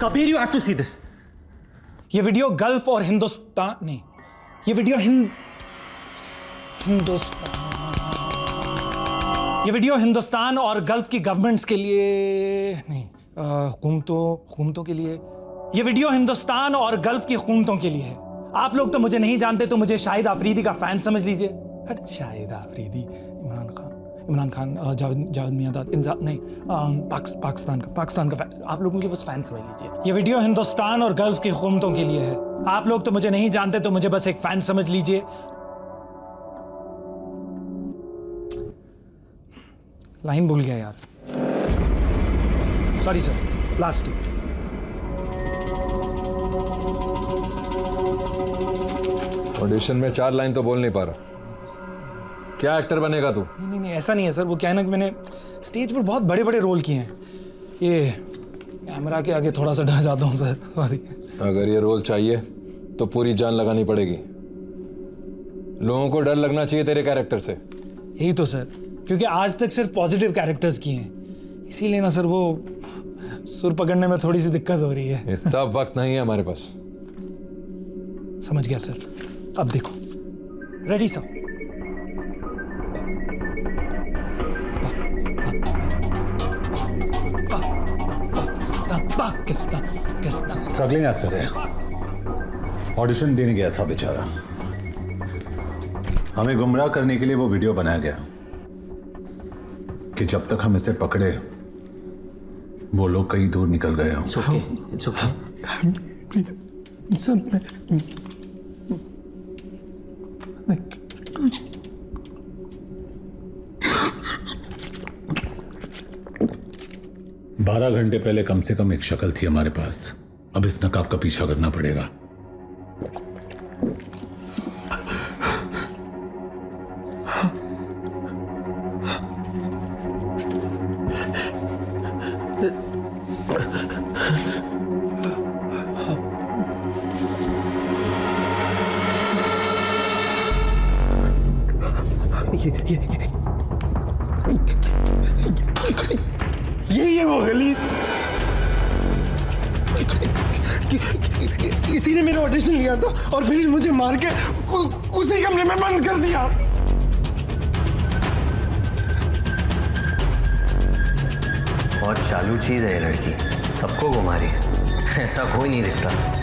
Kabir, you have to see this. ये वीडियो गल्फ और हिंदुस्तान नहीं, ये वीडियो हिंदुस्तान और गल्फ की गवर्नमेंट्स के लिए नहीं, हुकूमतों के लिए। ये वीडियो हिंदुस्तान और गल्फ की हुकूमतों के लिए है। आप लोग तो मुझे नहीं जानते, तो मुझे शाहिद आफरीदी का फैन समझ लीजिए। शाहिद आफरीदी, इमरान खान, जावेद मियांदाद, नहीं, पाकिस्तान का फैन। आप लोग मुझे बस फैन समझ लीजिए। ये वीडियो हिंदुस्तान और गल्फ की हुकूमतों के लिए है। आप लोग तो मुझे नहीं जानते, तो मुझे बस एक फैन समझ लीजिए। लाइन भूल गया यार, सॉरी सर। लास्ट ऑडिशन में 4 लाइन तो बोल नहीं पा रहा, क्या एक्टर बनेगा तू? नहीं, ऐसा नहीं है सर। वो क्या है ना कि मैंने स्टेज पर बहुत बड़े बड़े रोल किए हैं, ये कैमरा के आगे थोड़ा सा डर जाता हूँ सर, सॉरी। अगर ये रोल चाहिए तो पूरी जान लगानी पड़ेगी। लोगों को डर लगना चाहिए तेरे कैरेक्टर से। यही तो सर, क्योंकि आज तक सिर्फ पॉजिटिव कैरेक्टर्स किए हैं, इसीलिए ना सर वो सुर पकड़ने में थोड़ी सी दिक्कत हो रही है। इतना वक्त नहीं है हमारे पास। समझ गया सर, अब देखो। Ready sir? किस्ता स्ट्रगलिंग एक्टर है, ऑडिशन देने गया था बेचारा। हमें गुमराह करने के लिए वो वीडियो बनाया गया कि जब तक हम इसे पकड़े वो लोग कहीं दूर निकल गए हों। It's okay. 12 घंटे पहले कम से कम एक शक्ल थी हमारे पास, अब इस नकाब का पीछा करना पड़ेगा। यही है वो गलीच, इसी ने मेरा ऑडिशन लिया था और फिर मुझे मार के उसी कमरे में बंद कर दिया। बहुत चालू चीज है ये लड़की, सबको घुमा रही है, ऐसा कोई नहीं दिखता।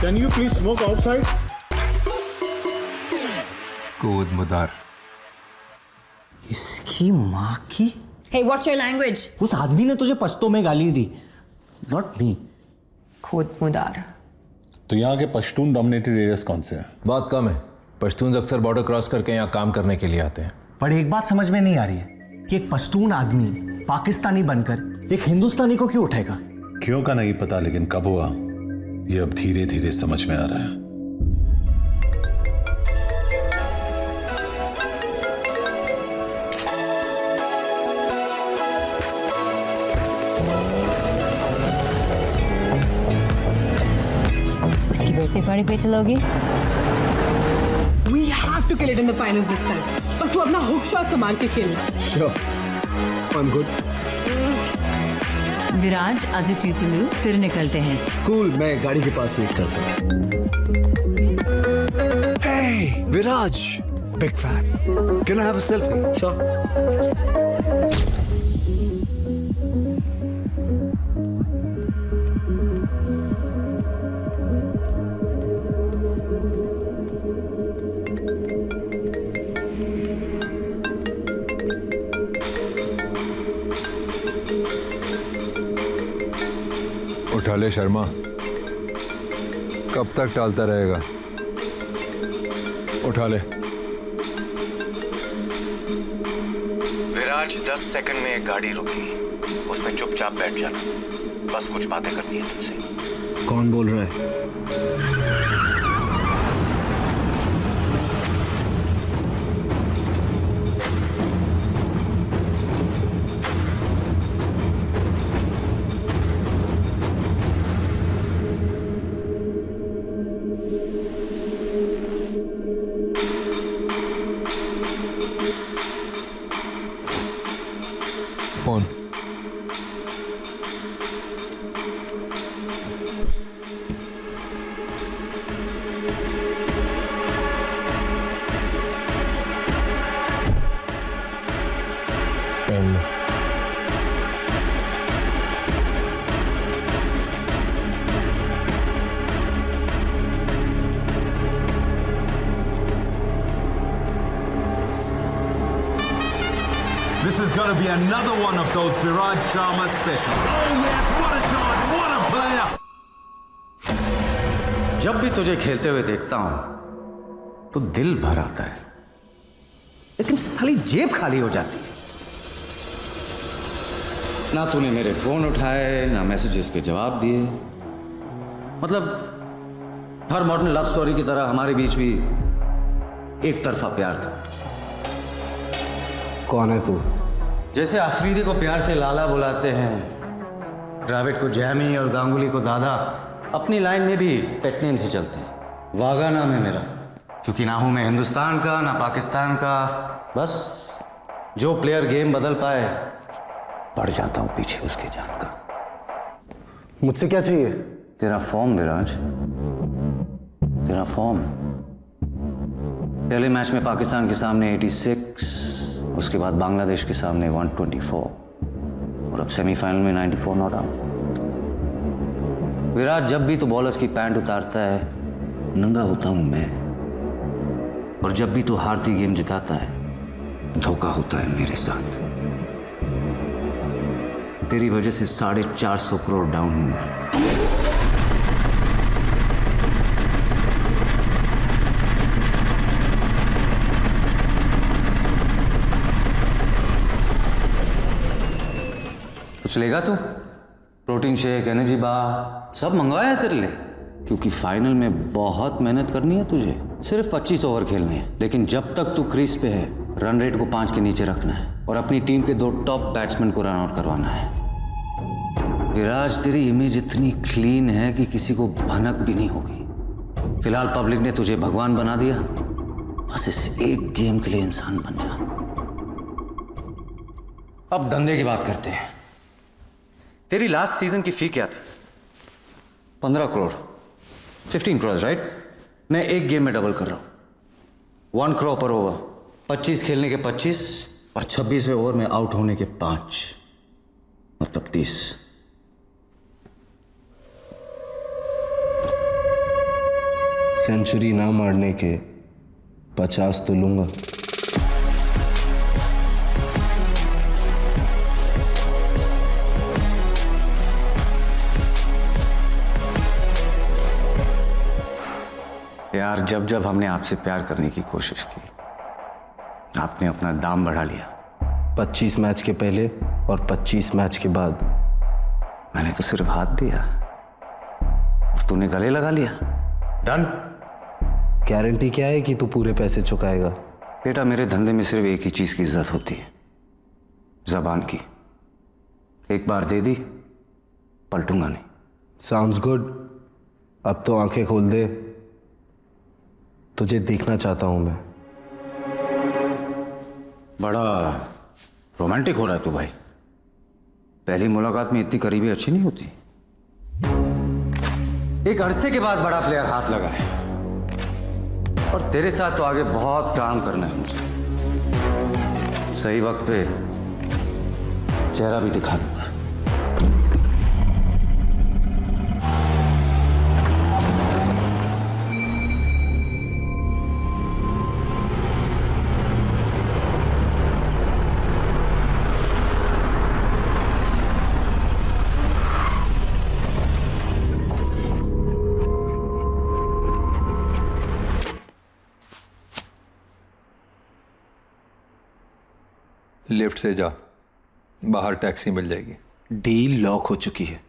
Can you please smoke outside? कूद मुदार। इसकी माँ की। Hey, what's your language? उस आदमी ने तुझे पश्तो में गाली दी, not me. खुद मुदार। तो यहाँ के पश्तून डोमिनेटेड एरियाज कौन से हैं? बहुत कम है। पश्तून अक्सर बॉर्डर क्रॉस करके यहाँ काम करने के लिए आते हैं। पर एक बात समझ में नहीं आ रही है कि एक पश्तून आदमी पाकिस्तानी बनकर एक हिंदुस्तानी को क्यों उठाएगा? क्यों का नहीं पता, लेकिन कब हुआ ये अब धीरे धीरे समझ में आ रहा है। उसकी बर्थडे पार्टी पे चलोगी? We have to kill it in the finals this time. बस वो अपना हुक शॉट संभाल के खेलना। Sure, I'm good. विराज, आज इस यूतिलू फिर निकलते हैं। कूल, मैं गाड़ी के पास वेट करता हूँ। Hey, Viraj, big fan. Can I have a selfie? Sure. उठा ले शर्मा, कब तक टालता रहेगा? उठा ले। विराज, 10 सेकंड में एक गाड़ी रुकेगी, उसमें चुपचाप बैठ जाना, बस कुछ बातें करनी है तुमसे। कौन बोल रहा है? Phone. Pen. This is going to be another one of those Viraj Sharma specials. Oh yes, what a shot, what a player! जब भी तुझे खेलते हुए देखता हूं तो दिल भर आता है, लेकिन साली जेब खाली हो जाती है। ना तूने मेरे फोन उठाए, ना मैसेजेस के जवाब दिए। मतलब हर मॉडर्न लव स्टोरी की तरह हमारे बीच भी एक तरफा प्यार था। कौन है तू? जैसे अफरीदी को प्यार से लाला बुलाते हैं, द्रविड़ को जैमी और गांगुली को दादा, अपनी लाइन में भी पेट नेम से चलते हैं। वागा नाम है मेरा, क्योंकि ना हूं मैं हिंदुस्तान का ना पाकिस्तान का। बस जो प्लेयर गेम बदल पाए बढ़ जाता हूं पीछे उसके जान का। मुझसे क्या चाहिए? तेरा फॉर्म विराज, तेरा फॉर्म। पहले मैच में पाकिस्तान के सामने 86, उसके बाद बांग्लादेश के सामने 124 और अब सेमीफाइनल में 94 नॉट आउट। विराट, जब भी तो बॉलर्स की पैंट उतारता है नंगा होता हूं मैं, और जब भी तो हारती गेम जिताता है धोखा होता है मेरे साथ। तेरी वजह से 450 करोड़ डाउन हूं मैं। कुछ लेगा तू? प्रोटीन शेक, एनर्जी बार सब मंगवाया है तेरे लिए, क्योंकि फाइनल में बहुत मेहनत करनी है तुझे। सिर्फ 25 ओवर खेलने हैं, लेकिन जब तक तू क्रीज पे है रन रेट को 5 के नीचे रखना है और अपनी टीम के 2 टॉप बैट्समैन को रन आउट करवाना है। विराज, तेरी इमेज इतनी क्लीन है कि किसी को भनक भी नहीं होगी। फिलहाल पब्लिक ने तुझे भगवान बना दिया, बस इस एक गेम के लिए इंसान बन जा। अब धंधे की बात करते हैं। तेरी लास्ट सीजन की फी क्या थी? 15 करोड़, 15 करोड़, राइट? मैं एक गेम में डबल कर रहा हूं, 1 करोड़ पर ओवर। 25 खेलने के 25 और 26वें ओवर में आउट होने के 5, मतलब 30। सेंचुरी ना मारने के 50 तो लूंगा। यार, जब जब हमने आपसे प्यार करने की कोशिश की आपने अपना दाम बढ़ा लिया। 25 मैच के पहले और 25 मैच के बाद मैंने तो सिर्फ हाथ दिया और तूने गले लगा लिया। डन। गारंटी क्या है कि तू पूरे पैसे चुकाएगा? बेटा, मेरे धंधे में सिर्फ एक ही चीज की इज्जत होती है, जबान की। एक बार दे दी, पलटूंगा नहीं। Sounds good. अब तो आंखें खोल दे, तुझे देखना चाहता हूं मैं। बड़ा रोमांटिक हो रहा है तू भाई। पहली मुलाकात में इतनी करीबी अच्छी नहीं होती। एक अरसे के बाद बड़ा प्लेयर हाथ लगा है, और तेरे साथ तो आगे बहुत काम करना है मुझे। सही वक्त पे चेहरा भी दिखा दूंगा। लिफ्ट से जा, बाहर टैक्सी मिल जाएगी। डील लॉक हो चुकी है,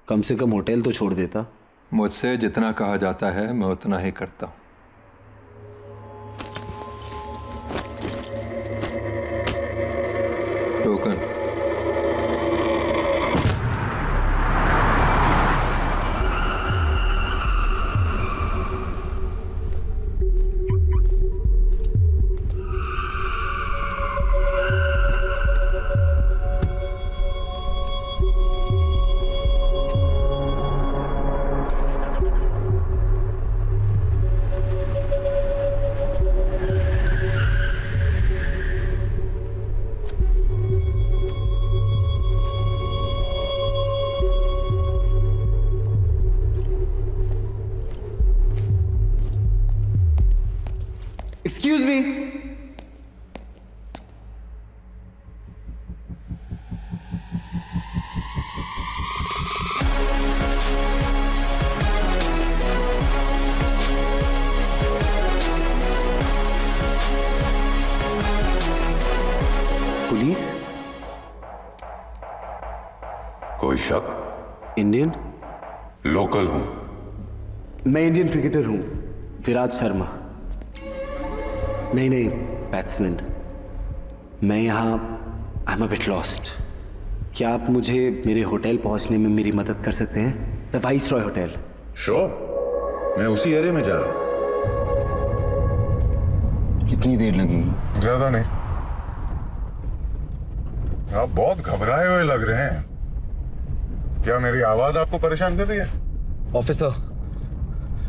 कम से कम होटल तो छोड़ देता। मुझसे जितना कहा जाता है मैं उतना ही करता हूँ। टोकन। Excuse me. पुलिस? कोई शक? इंडियन? लोकल हूं। मैं इंडियन क्रिकेटर हूं, विराट शर्मा। नहीं, बैट्समैन। मैं यहाँ I am a bit lost. क्या आप मुझे मेरे होटल पहुँचने में मेरी मदद कर सकते हैं? द वाइसरॉय होटल, श्योर, मैं उसी एरिया में जा रहा हूँ। कितनी देर लगेगी? ज्यादा नहीं। आप बहुत घबराए हुए लग रहे हैं। क्या मेरी आवाज आपको परेशान कर रही है? ऑफिसर,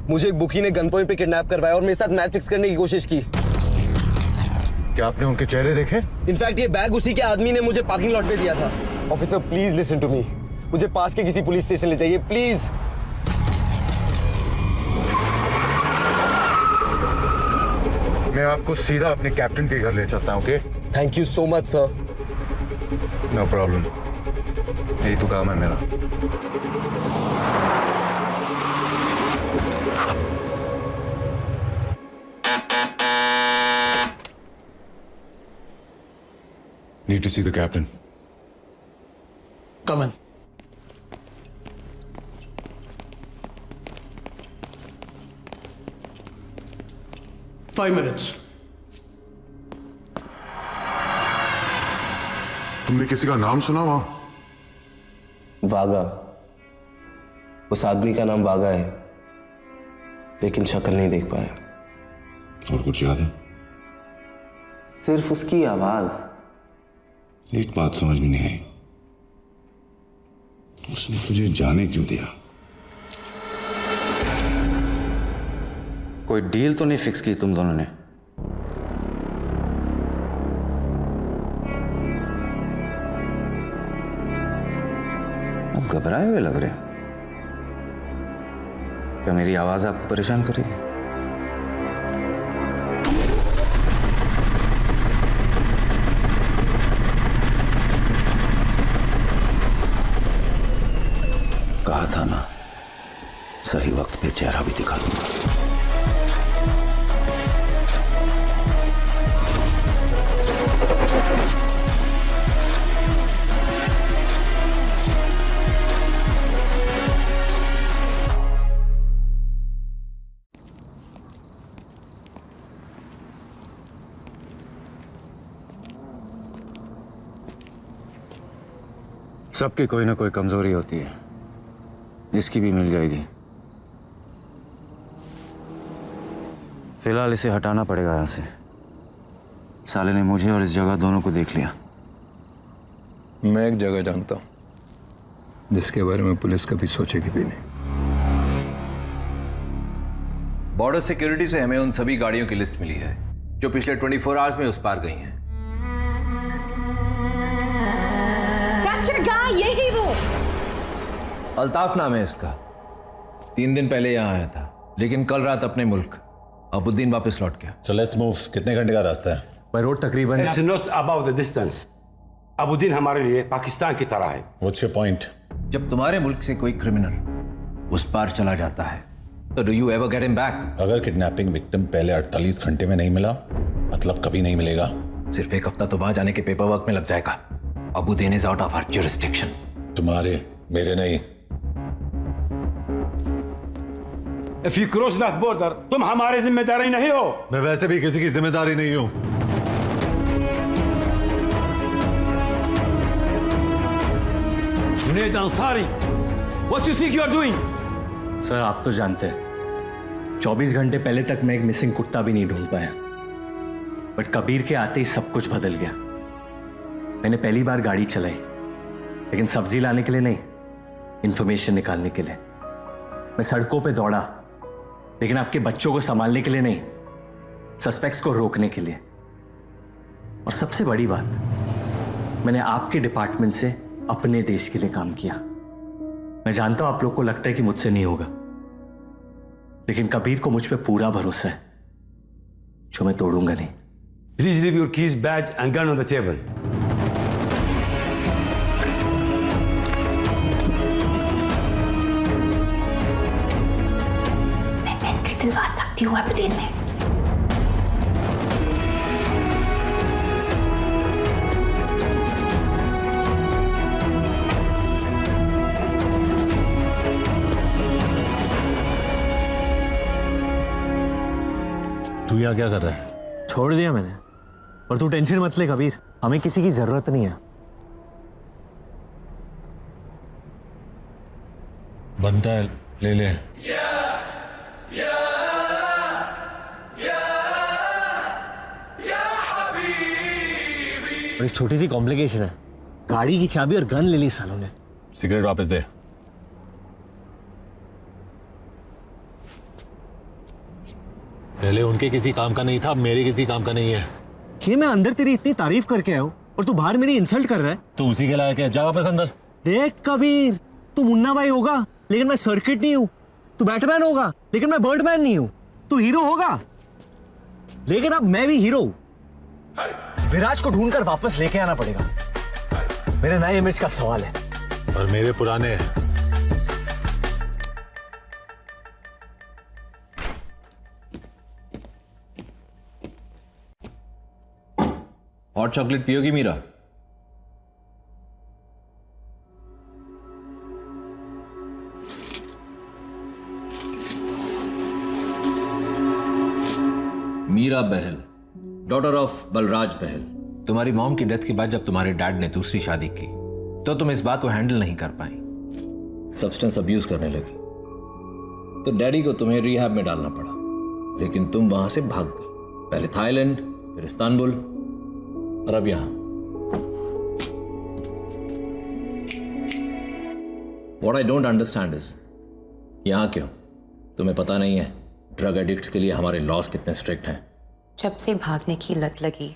मुझे एक बुकी ने गन पॉइंट पे किडनैप करवाया और मेरे साथ मैच फिक्स करने की कोशिश की। क्या आपने उनके चेहरे देखे? इनफैक्ट ये बैग उसी के आदमी ने मुझे पार्किंग लॉट पे दिया था। Officer please listen to me, मुझे पास के किसी पुलिस स्टेशन ले जाइए प्लीज। मैं आपको सीधा अपने कैप्टन के घर ले चलता हूँ। Okay? Thank you so much sir. No problem, यही तो काम है मेरा। Need to see the captain. Come in. Five minutes. तुमने किसी का नाम सुना वहां? वागा। उस आदमी का नाम वागा है, लेकिन शक्ल नहीं देख पाया। और कुछ याद है? सिर्फ उसकी आवाज। एक बात समझ में नहीं आई, उसने तुझे जाने क्यों दिया? कोई डील तो नहीं फिक्स की तुम दोनों ने? आप घबराए हुए लग रहे हो। क्या मेरी आवाज आपको परेशान कर रही है? कहा था ना, सही वक्त पे चेहरा भी दिखा दूंगा। सबकी कोई ना कोई कमजोरी होती है, जिसकी भी मिल जाएगी। फिलहाल इसे हटाना पड़ेगा यहां से। साले ने मुझे और इस जगह दोनों को देख लिया। मैं एक जगह जानता हूं जिसके बारे में पुलिस कभी सोचेगी भी नहीं। बॉर्डर सिक्योरिटी से हमें उन सभी गाड़ियों की लिस्ट मिली है जो पिछले 24 आवर्स में उस पार गई हैं। यही वो अल्ताफ नाम है इसका। 3 दिन पहले यहां आया था, लेकिन कल रात अपने मुल्क अबुद्दीन वापस लौट गया। So let's move. कितने घंटे का रास्ता है? बाय रोड तकरीबन। It's not about the distance. अबुद्दीन हमारे लिए पाकिस्तान की तरह है। What's your point? जब तुम्हारे मुल्क से कोई क्रिमिनल उस पार चला जाता है तो do you ever get him back? अगर किडनैपिंग विक्टिम पहले 48 घंटे में नहीं मिला, मतलब कभी नहीं मिलेगा। सिर्फ एक हफ्ता तो वहां जाने के पेपर वर्क में लग जाएगा। Abuddin is out of our jurisdiction. तुम्हारे, मेरे नहीं। If you cross that border, तुम हमारे जिम्मेदारी नहीं हो। मैं वैसे भी किसी की जिम्मेदारी नहीं हूं। Junaid Ansari, what do you think you are doing? Sir आप तो जानते हैं 24 घंटे पहले तक मैं एक मिसिंग कुत्ता भी नहीं ढूंढ पाया, बट कबीर के आते ही सब कुछ बदल गया। मैंने पहली बार गाड़ी चलाई, लेकिन सब्जी लाने के लिए नहीं, इंफॉर्मेशन निकालने के लिए। मैं सड़कों पे दौड़ा, लेकिन आपके बच्चों को संभालने के लिए नहीं, सस्पेक्ट्स को रोकने के लिए। और सबसे बड़ी बात, मैंने आपके डिपार्टमेंट से अपने देश के लिए काम किया। मैं जानता हूं आप लोग को लगता है कि मुझसे नहीं होगा, लेकिन कबीर को मुझ पे पूरा भरोसा है, जो मैं तोड़ूंगा नहीं। Please leave your keys, badge and gun on the table. मैं एंट्री दिलवा सकती हूँ अबुद्दीन में। तू यहाँ क्या कर रहा है? छोड़ दिया मैंने, और तू टेंशन मत ले कबीर, हमें किसी की जरूरत नहीं है। बनता है ले ले। बड़ी छोटी सी कॉम्प्लिकेशन है, गाड़ी की चाबी और गन ले ली सालों ने। सिगरेट वापस दे। पहले उनके किसी काम का नहीं था, अब मेरे किसी काम का नहीं है। कि मैं अंदर तेरी इतनी तारीफ करके आया हूं और तू बाहर मेरी इंसल्ट कर रहा है। तू उसी के लायक है, जा वापस अंदर। देख कबीर, तू मुन्ना भाई होगा लेकिन मैं सर्किट नहीं हूं, तू बैटमैन होगा लेकिन मैं बर्डमैन नहीं हूं, तू हीरो होगा लेकिन अब मैं भी हीरो हूं। विराज को ढूंढकर वापस लेके आना पड़ेगा, मेरे नए इमेज का सवाल है। और मेरे पुराने हॉट चॉकलेट पियोगी मीरा? Meera Behl, daughter of Balraj Behl. तुम्हारी मॉम की डेथ के बाद जब तुम्हारे डैड ने दूसरी शादी की तो तुम इस बात को हैंडल नहीं कर पाई, सब्सटेंस अब्यूज करने लगी, तो डैडी को तुम्हें रिहैब में डालना पड़ा, लेकिन तुम वहां से भाग गई, पहले थाईलैंड, फिर इस्तांबुल और अब यहां। What I don't understand is, यहां क्यों? तुम्हें पता नहीं है ड्रग एडिक्ट्स के लिए हमारे लॉस कितने स्ट्रिक्ट हैं। जब से भागने की लत लगी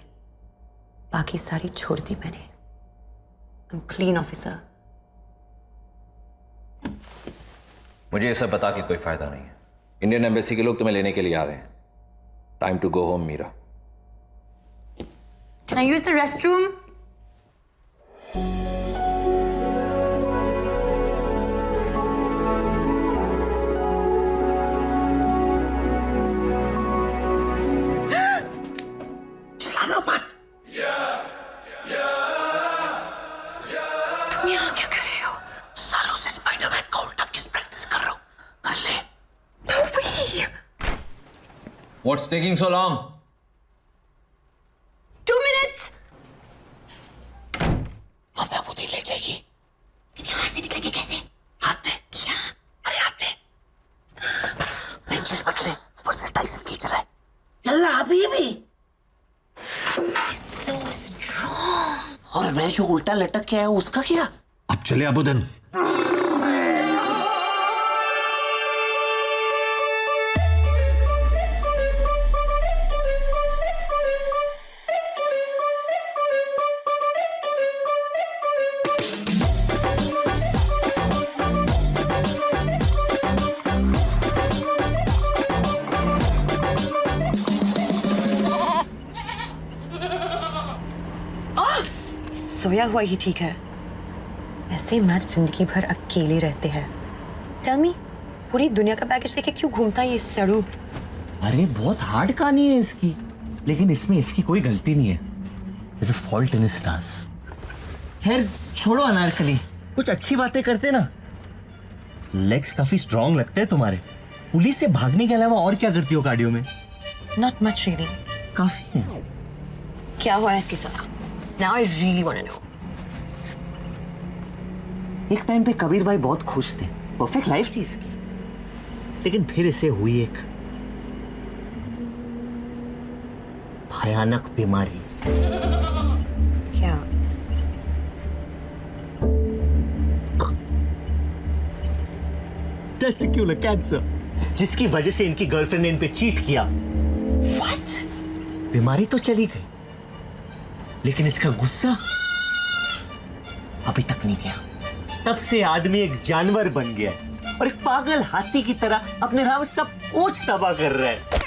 बाकी सारी छोड़ दी मैंने। I'm clean officer। मुझे ये सब बता के कोई फायदा नहीं है, इंडियन एम्बेसी के लोग तुम्हें लेने के लिए आ रहे हैं। Time to go home Meera. Can I use the restroom? चिल्लाना मत। तुम यहाँ क्या कर रहे हो? सालों से स्पाइडरमैन का उल्टा किस प्रैक्टिस कर रहा हूं, कर ले। No way! What's taking so long? 2 minutes! हमें अबूदी ले जाएगी। यहाँ से निकलेंगे कैसे? हाथ दे। क्या? अरे हाथ दे। पेंसिल मत ले, ऊपर से टाइसन खींच रहा है। यल्ला अभी भी। So strong. और मैं जो उल्टा लटक के आया हूं उसका क्या? अब चले अबुदन। सोया हुआ ही ठीक है, ऐसे मर्द जिंदगी भर अकेले रहते हैं। टेल मी, पूरी दुनिया का पैकेज लेके क्यों घूमता है ये सड़ू? अरे बहुत हार्ड कहानी है इसकी, लेकिन इसमें इसकी कोई गलती नहीं है। There's a fault in his stars। खैर छोड़ो अनारकली, कुछ अच्छी बातें करते ना। लेग्स काफी स्ट्रांग लगते हैं तुम्हारे। पुलिस से भागने के अलावा और क्या करती हो कार्डियो में? Not much really। काफी है। क्या हुआ है इसके साथ? Now I really want to know। एक टाइम पे कबीर भाई बहुत खुश थे, परफेक्ट लाइफ थी इसकी, लेकिन फिर इसे हुई एक भयानक बीमारी। क्या? टेस्टिक्युलर कैंसर, जिसकी वजह से इनकी गर्लफ्रेंड ने इन पे चीट किया। What? बीमारी तो चली गई, लेकिन इसका गुस्सा अभी तक नहीं गया। तब से आदमी एक जानवर बन गया और एक पागल हाथी की तरह अपने राह में सब कुछ तबाह कर रहा है।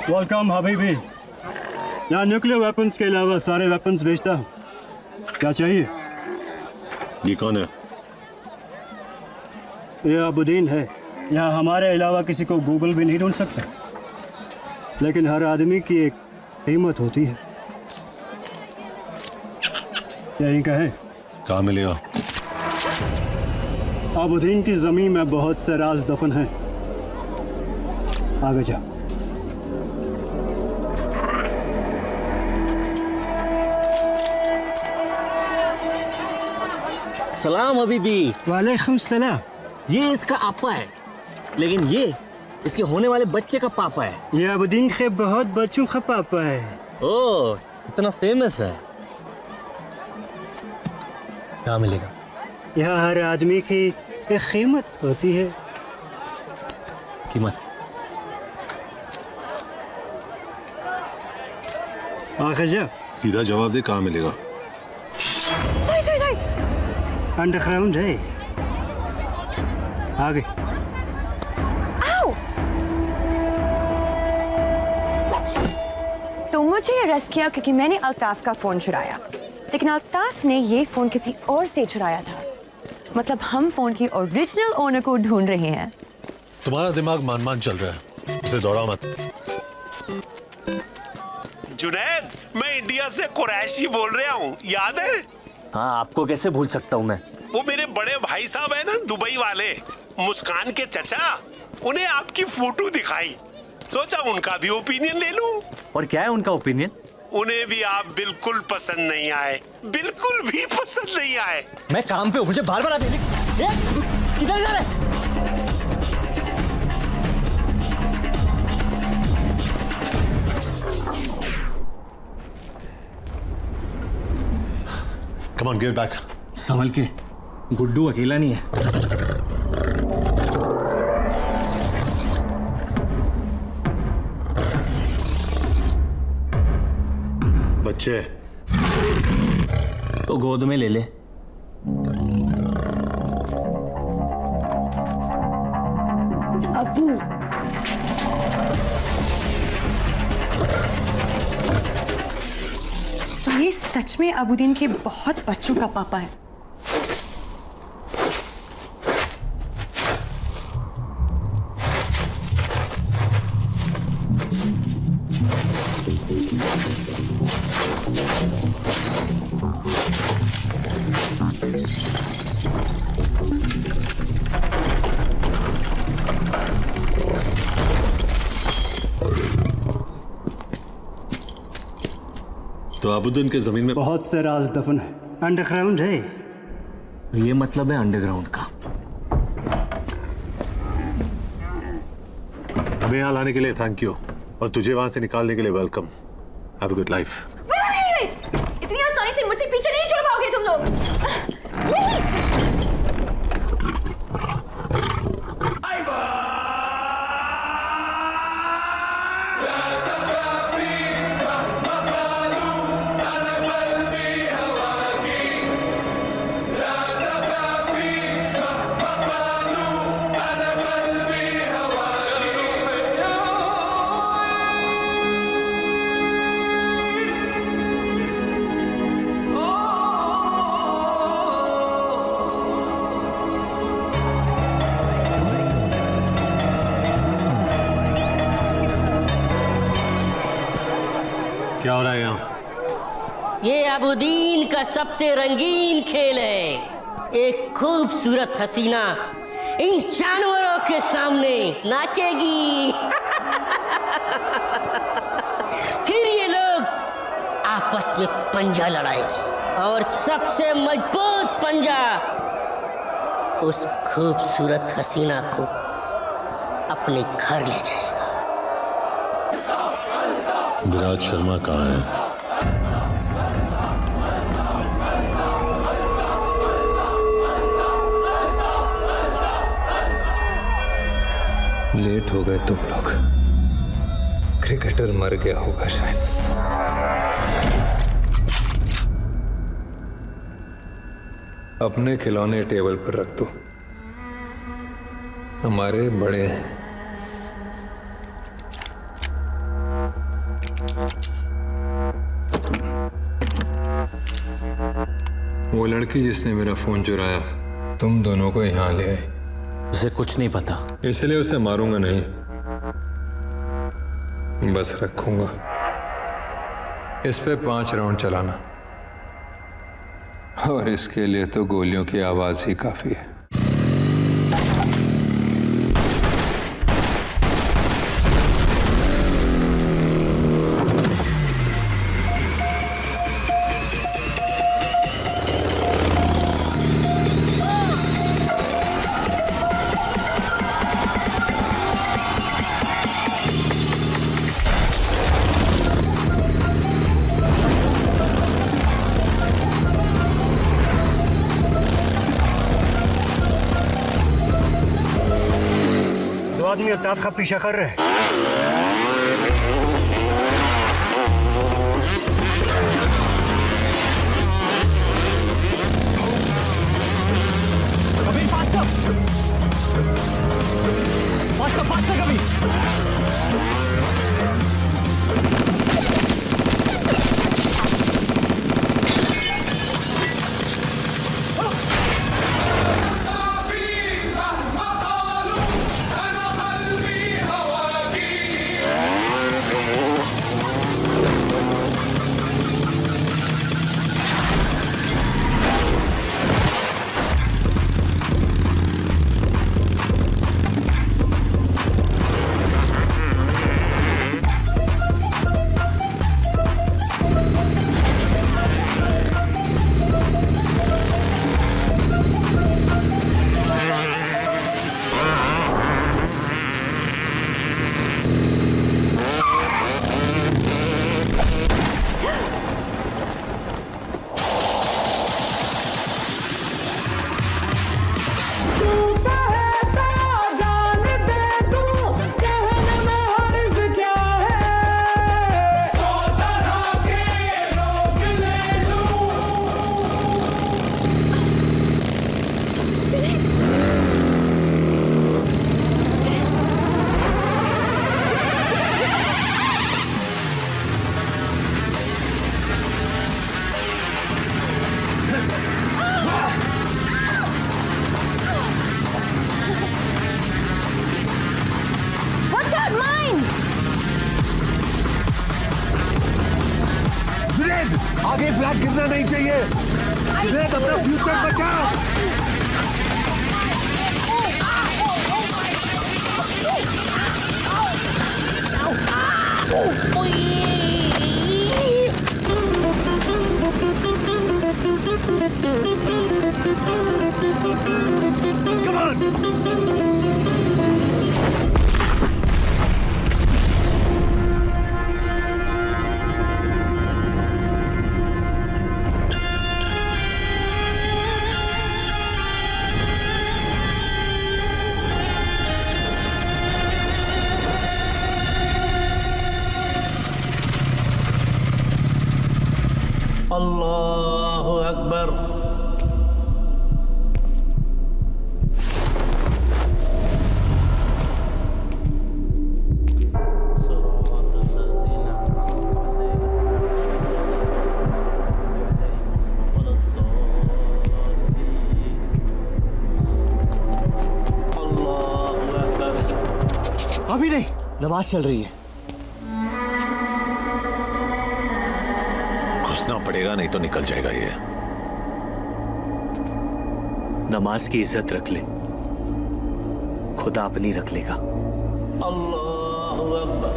वेलकम हबीबी। यहाँ न्यूक्लियर वेपन्स के अलावा सारे वेपन्स बेचता हूँ। क्या चाहिए? ये कौन है? ये अबुद्दीन है। यहाँ हमारे अलावा किसी को गूगल भी नहीं ढूंढ सकता, लेकिन हर आदमी की एक कीमत होती है। यही का है। कहाँ मिलेगा? अबुद्दीन की जमीन में बहुत से राज दफन हैं। आगे जा। सलाम हबीबी। वालेकुम सलाम। ये इसका आपा है, लेकिन ये इसके होने वाले बच्चे का पापा है। ये अबुद्दीन के बहुत बच्चों का पापा है। ओह, इतना फेमस है। क्या मिलेगा? यहाँ हर आदमी की एक कीमत होती है। कीमत? आगे जा। सीधा जवाब दे, कहाँ मिलेगा? अंडरग्राउंड है। आगे। तो मुझे अरेस्ट किया क्योंकि मैंने अल्ताफ का फोन चुराया, लेकिन अल्ताफ ने ये फोन किसी और से चुराया था। मतलब हम फोन की ओरिजिनल ओनर को ढूंढ रहे हैं। तुम्हारा दिमाग मान चल रहा है, उसे दौड़ा मत। जुनैद, मैं इंडिया से कुरैशी बोल रहा हूँ, याद है? हाँ, आपको कैसे भूल सकता हूँ मैं। वो मेरे बड़े भाई साहब है ना, दुबई वाले, मुस्कान के चचा, उन्हें आपकी फोटो दिखाई, सोचा उनका भी ओपिनियन ले लूं। और क्या है उनका ओपिनियन? उन्हें भी आप बिल्कुल पसंद नहीं आए, बिल्कुल भी पसंद नहीं आए। मैं काम पे हूँ, मुझे बार बार आप किधर जा रहे? Come on, get back. संभल के, गुड्डू अकेला नहीं है। बच्चे तो गोद में ले ले। अबू, ये सच में अबुद्दीन के बहुत बच्चों का पापा है। तो अबुद्दीन के जमीन में बहुत से राज दफन है। अंडरग्राउंड है। ये मतलब है अंडरग्राउंड का। हमें यहाँ लाने के लिए थैंक यू, और तुझे वहां से निकालने के लिए welcome. Have a good life. इतनी आसानी से मुझे पीछे नहीं छोड़ पाओगे तुम लोग। क्या हो रहा है यहाँ? ये अबुद्दीन का सबसे रंगीन खेल है। एक खूबसूरत हसीना इन जानवरों के सामने नाचेगी। फिर ये लोग आपस में पंजा लड़ाएंगे, और सबसे मजबूत पंजा उस खूबसूरत हसीना को अपने घर ले जाएगा। विराज शर्मा कहाँ है? लेट हो गए तुम लोग। क्रिकेटर मर गया होगा शायद। अपने खिलौने टेबल पर रख दो, हमारे बड़े हैं। वो लड़की जिसने मेरा फोन चुराया तुम दोनों को यहाँ ले आई। उसे कुछ नहीं पता। इसलिए उसे मारूंगा नहीं, बस रखूंगा। इस पे 5 राउंड चलाना, और इसके लिए तो गोलियों की आवाज ही काफी है। आदमी अल्ताफ का पीछा कर रहे हैं। कभी फास्ट कभी। आगे फ्लैग गिरना नहीं चाहिए। अपना फ्यूचर बचाओ। अल्लाहु अकबर। अभी नहीं, नमाज चल रही है। घुसना पड़ेगा, नहीं तो निकल जाएगा ये। नमाज की इज्जत रख ले, खुदा अपनी रख लेगा। अल्लाहु अकबर।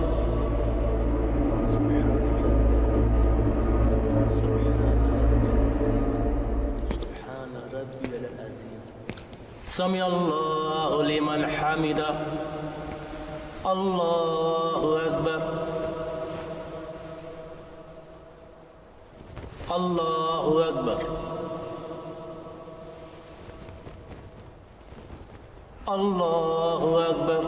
समी अल्लाहु लिमन हमिदा। अल्लाहु अकबर। अल्लाहु अकबर। अल्लाहु अकबर।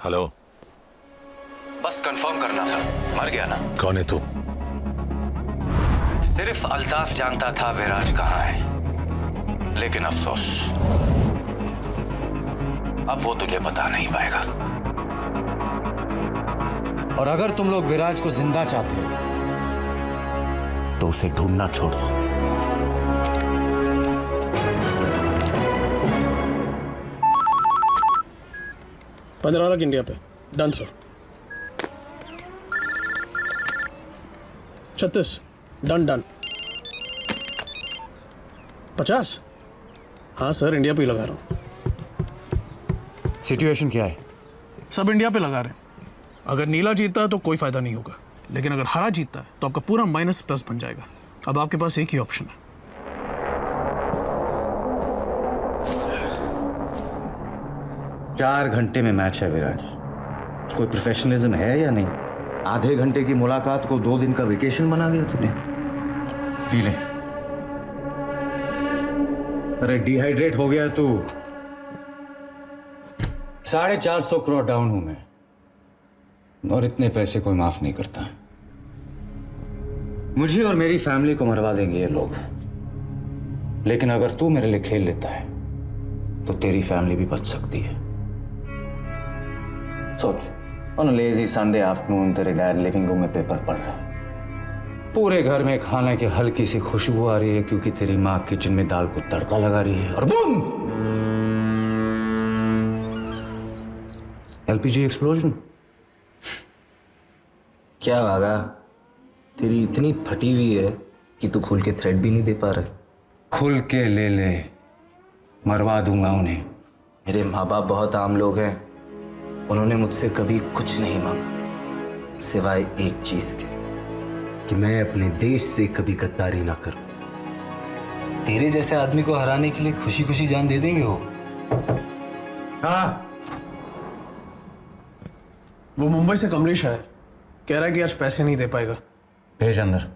हेलो। बस कंफर्म करना था, मर गया ना? कौन है तू? सिर्फ अल्ताफ जानता था विराज कहाँ है, लेकिन अफसोस अब वो तुझे बता नहीं पाएगा। और अगर तुम लोग विराज को जिंदा चाहते हो तो उसे ढूंढना छोड़ दो। $15 इंडिया पे। Done sir. 36 done done. 50? हाँ सर, इंडिया पे ही लगा रहा हूँ। सिचुएशन क्या है? सब इंडिया पे लगा रहे हैं। अगर नीला जीतता है तो कोई फायदा नहीं होगा, लेकिन अगर हरा जीतता है तो आपका पूरा माइनस प्लस बन जाएगा। अब आपके पास एक ही ऑप्शन है। चार घंटे में मैच है विराज। कोई प्रोफेशनलिज्म है या नहीं? आधे घंटे की मुलाकात को 2 दिन का वेकेशन बना दिया तूने। पी ले। अरे डिहाइड्रेट हो गया तू। 450 करोड़ डाउन हूं मैं, और इतने पैसे कोई माफ नहीं करता। मुझे और मेरी फैमिली को मरवा देंगे ये लोग, लेकिन अगर तू मेरे लिए खेल लेता है तो तेरी फैमिली भी बच सकती है। सोच, on a lazy Sunday afternoon तेरे डैड लिविंग रूम में पेपर पढ़ रहा है। पूरे घर में खाने की हल्की सी खुशबू आ रही है क्योंकि तेरी माँ किचन में दाल को तड़का लगा रही है, और बूम, एलपीजी एक्सप्लोजन। क्या वागा, तेरी इतनी फटी हुई है कि तू खुल के थ्रेड भी नहीं दे पा रहा। खुल के ले ले, मरवा दूंगा उन्हें। मेरे माँ बाप बहुत आम लोग हैं, उन्होंने मुझसे कभी कुछ नहीं मांगा सिवाय एक चीज के, कि मैं अपने देश से कभी गद्दारी ना करूं। तेरे जैसे आदमी को हराने के लिए खुशी खुशी जान दे देंगे वो। हाँ, वो मुंबई से कमलेश है, कह रहा है कि आज पैसे नहीं दे पाएगा। भेज अंदर।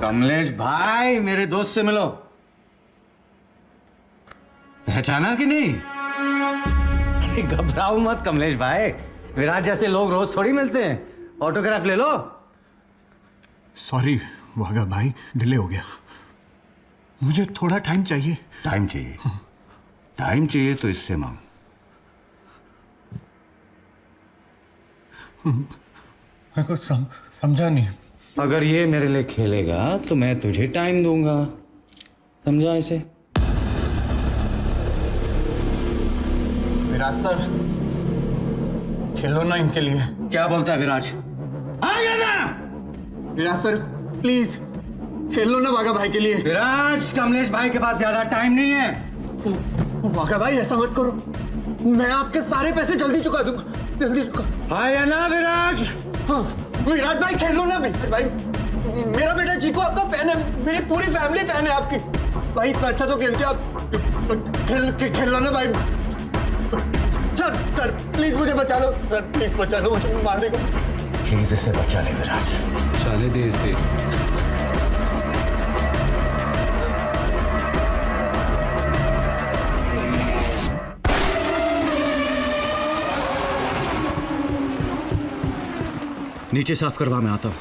कमलेश भाई, मेरे दोस्त से मिलो। पहचाना कि नहीं? अरे घबराओ मत कमलेश भाई, विराट जैसे लोग रोज थोड़ी मिलते हैं। ऑटोग्राफ ले लो। सॉरी वागा भाई, डिले हो गया। मुझे थोड़ा टाइम चाहिए। टाइम चाहिए? टाइम चाहिए तो इससे मांग। मैं कुछ समझा नहीं। अगर ये मेरे लिए खेलेगा तो मैं तुझे टाइम दूंगा, समझा इसे? विराज सर, खेलो ना इनके लिए। क्या बोलता है विराज? विराज सर प्लीज खेलो ना वागा भाई के लिए। विराज, कमलेश भाई के पास ज्यादा टाइम नहीं है। वागा भाई ऐसा मत करो, मैं आपके सारे पैसे जल्दी चुका दूंगा। जल्दी चुका। हाँ या ना विराज? हाँ, विराज भाई खेलो ना भाई। मेरा बेटा चीकू आपका फैन है, मेरी पूरी फैमिली फैन है आपकी। भाई इतना अच्छा तो खेलते आप। खेलो ना भाई। सर प्लीज मुझे बचा लो। सर प्लीज बचा लो, मुझे मार देगा। प्लीज इसे बचा ले विराज। जाने दे इसे। नीचे साफ करवा, मैं आता हूं।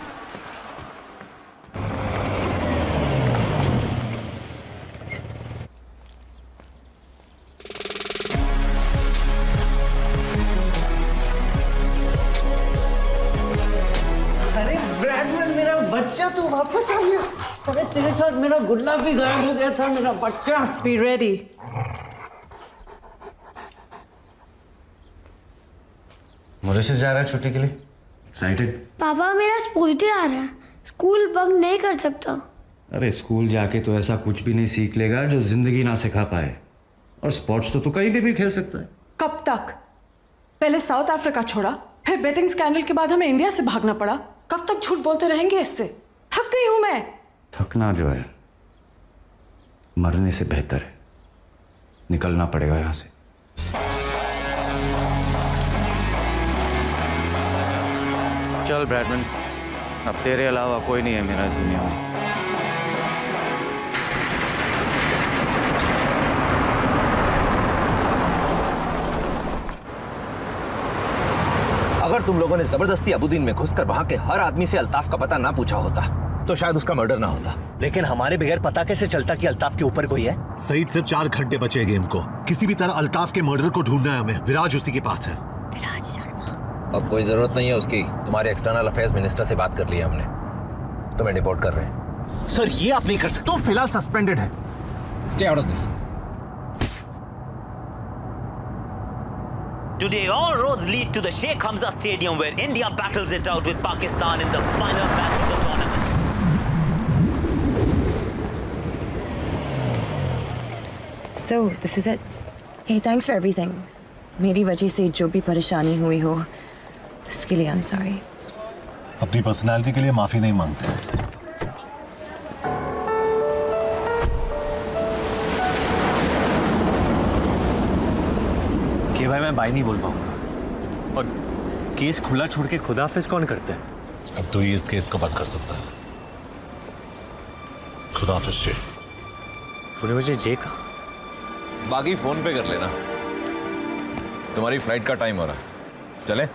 अरे ब्रैडमैन, मेरा बच्चा तू वापस आ गया। अरे तेरे साथ मेरा गुल्ला भी गायब हो गया था, मेरा बच्चा। Be ready. मॉरिशस जा रहा है छुट्टी के लिए? एक्साइटेड? पापा मेरा स्पोर्ट्स डे आ रहा है, स्कूल बंक नहीं कर सकता। अरे स्कूल जाके तो ऐसा कुछ भी नहीं सीख लेगा जो जिंदगी ना सिखा पाए। और स्पोर्ट्स तो तू कहीं भी खेल सकता है। कब तक? पहले साउथ अफ्रीका छोड़ा, फिर बेटिंग स्कैंडल के बाद हमें इंडिया से भागना पड़ा। कब तक झूठ बोलते रहेंगे इससे? थक गई हूं मैं। थकना जो है मरने से बेहतर है। निकलना पड़ेगा यहां से। चल ब्रैडमैन, अब तेरे अलावा कोई नहीं है मेरा इस दुनिया में। तुम लोगों ने जबरदस्ती अबुद्दीन में घुसकर वहां के हर आदमी से अल्ताफ का पता ना पूछा होता तो शायद उसका मर्डर ना होता। लेकिन हमारे बगैर पता कैसे चलता कि अल्ताफ के ऊपर कोई है? सईद सिर्फ 4 घंटे बचे गेम को। किसी भी तरह अल्ताफ के मर्डर को ढूंढना है हमें। विराज उसी के पास है। अब कोई जरूरत नहीं है उसकी। तुम्हारे एक्सटर्नल अफेयर्स मिनिस्टर से बात कर ली है हमने, तुम्हें डिपोर्ट कर रहे हैं। सर ये आप नहीं कर सकते। तो फिलहाल सस्पेंडेड है। Stay out of this. Today, all roads lead to the Sheikh Hamza Stadium where India battles it out with Pakistan in the final match of the tournament. So, this is it. Hey, thanks for everything. मेरी वजह से जो भी परेशानी हुई हो, इसके लिए I'm sorry. अपनी पर्सनालिटी के लिए माफी नहीं मांगते। कि भाई मैं बाई नहीं बोल पाऊंगा और केस खुला छोड़ के खुदाफिज कौन करता है? अब तो ही इस केस को बंद कर सकता है। खुदाफिज जी। तूने मुझे जे कहा? बाकी फोन पे कर लेना। तुम्हारी फ्लाइट का टाइम हो रहा है, चले?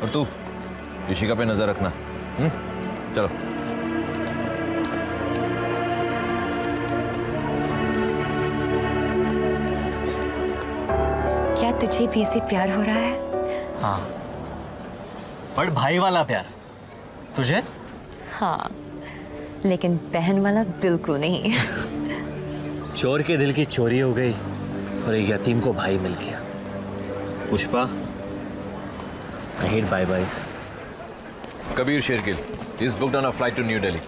और तू ऋषिका पे नजर रखना। चलो। क्या तुझे भी ऐसे प्यार हो रहा है? हाँ, बड़ भाई वाला प्यार। तुझे? हाँ, लेकिन बहन वाला बिल्कुल नहीं। चोर के दिल की चोरी हो गई और एक यतीम को भाई मिल गया। Pushpa, I hate bye-byes. Kabir Shergill is booked on a flight to New Delhi.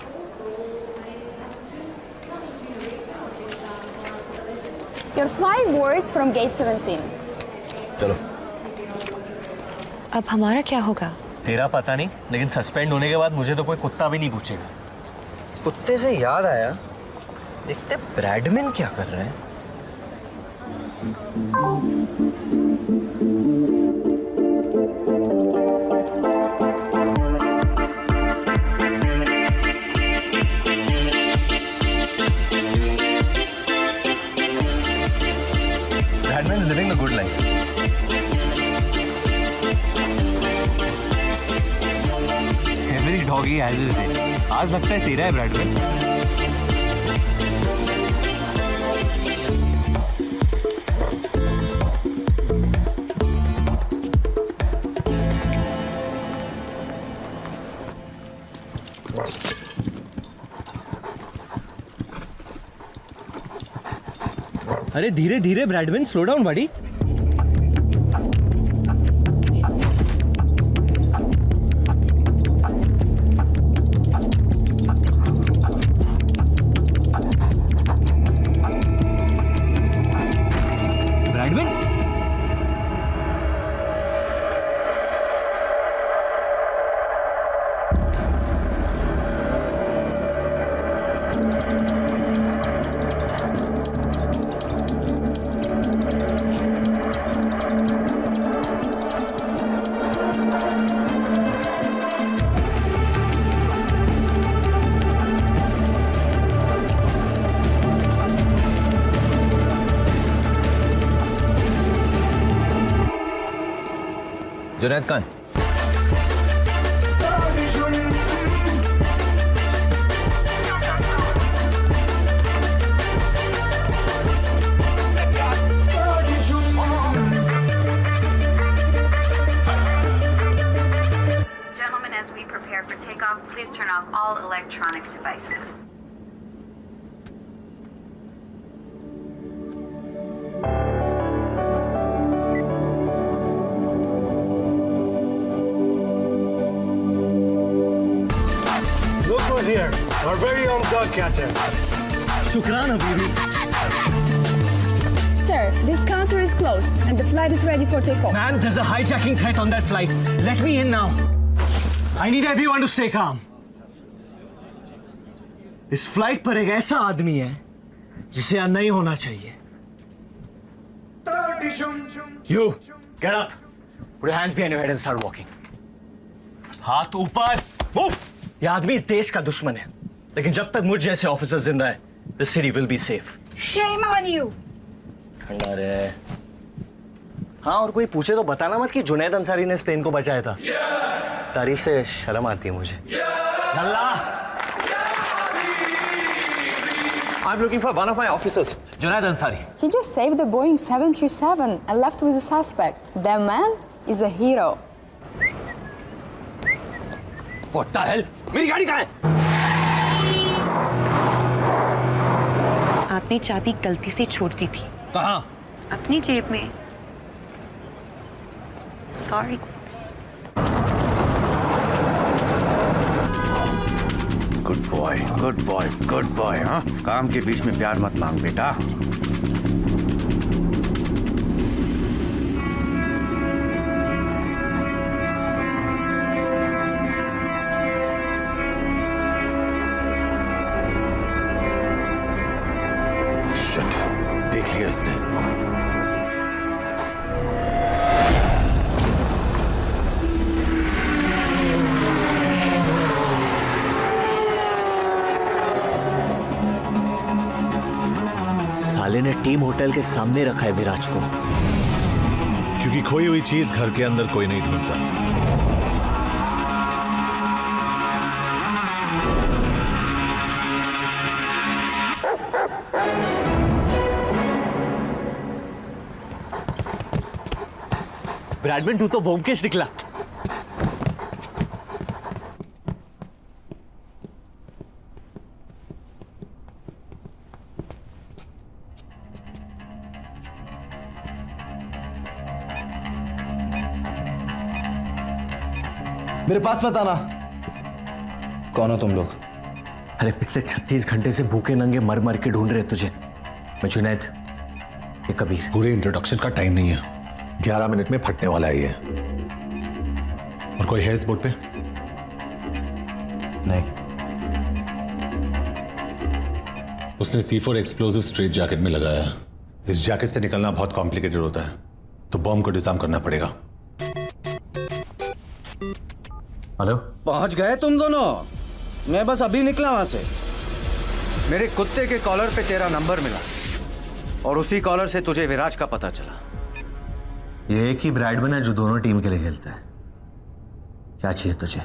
Your flight boards from gate 17. चलो। अब हमारा क्या होगा? तेरा पता नहीं, लेकिन सस्पेंड होने के बाद मुझे तो कोई कुत्ता भी नहीं पूछेगा। कुत्ते से याद आया, देखते ब्रैडमैन क्या कर रहे हैं। Bradman is living a good life. Every doggy has his day. आज लगता है तेरा है ब्रैडमैन। अरे धीरे धीरे ब्रैडमैन, स्लो डाउन बड़ी। ब्रैडमैन, जुनैद कहाँ है? Gentlemen, as we prepare for takeoff, please turn off all electronic devices. Look who's here, our very own dog catcher. शुक्रान हबीबी। Sir, this counter is closed and the flight is ready for takeoff. Man, there's a hijacking threat on that flight. Let me in now. I need everyone to stay calm. इस फ्लाइट पर एक ऐसा आदमी है जिसे यहाँ नहीं होना चाहिए। You, get up. Put your hands behind your head and start walking. हाथ ऊपर, move. ये आदमी इस देश का दुश्मन है, लेकिन जब तक मुझ जैसे ऑफिसर जिंदा है, this city will be safe. Shame on you! ठंडा रहे। हाँ, और कोई पूछे तो बताना मत कि जुनैद अंसारी ने स्पेन को बचाया था। तारीफ से शर्म आती है मुझे। अल्लाह! I'm looking for one of my officers. Junaid Ansari. He just saved the Boeing 737 and left with a suspect. That man is a hero. What the hell? मेरी गाड़ी कहाँ है? आपने चाबी गलती से छोड़ दी थी। कहाँ? अपनी जेब में। Sorry. Good boy, good boy, good boy. हाँ, काम के बीच में प्यार मत मांग बेटा। देख लिया इसने। साले ने टीम होटल के सामने रखा है विराज को, क्योंकि खोई हुई चीज घर के अंदर कोई नहीं ढूंढता। ब्रैडमैन, तू तो ब्योमकेश निकला। मेरे पास मत आना। कौन हो तुम लोग? अरे पिछले 36 घंटे से भूखे नंगे मर मर के ढूंढ रहे तुझे। मैं जुनैद, ये कबीर। पूरे इंट्रोडक्शन का टाइम नहीं है, 11 मिनट में फटने वाला है ये। और कोई है इस बोर्ड पे? नहीं। उसने C4 एक्सप्लोसिव स्ट्रेट जैकेट में लगाया है। इस जैकेट से निकलना बहुत कॉम्प्लिकेटेड होता है, तो बॉम्ब को डिजाइन करना पड़ेगा। हेलो, पहुंच गए तुम दोनों? मैं बस अभी निकला वहां से। मेरे कुत्ते के कॉलर पे तेरा नंबर मिला और उसी कॉलर से तुझे विराज का पता चला। ये एक ही ब्रैडमैन है जो दोनों टीम के लिए खेलता है। क्या चाहिए तुझे?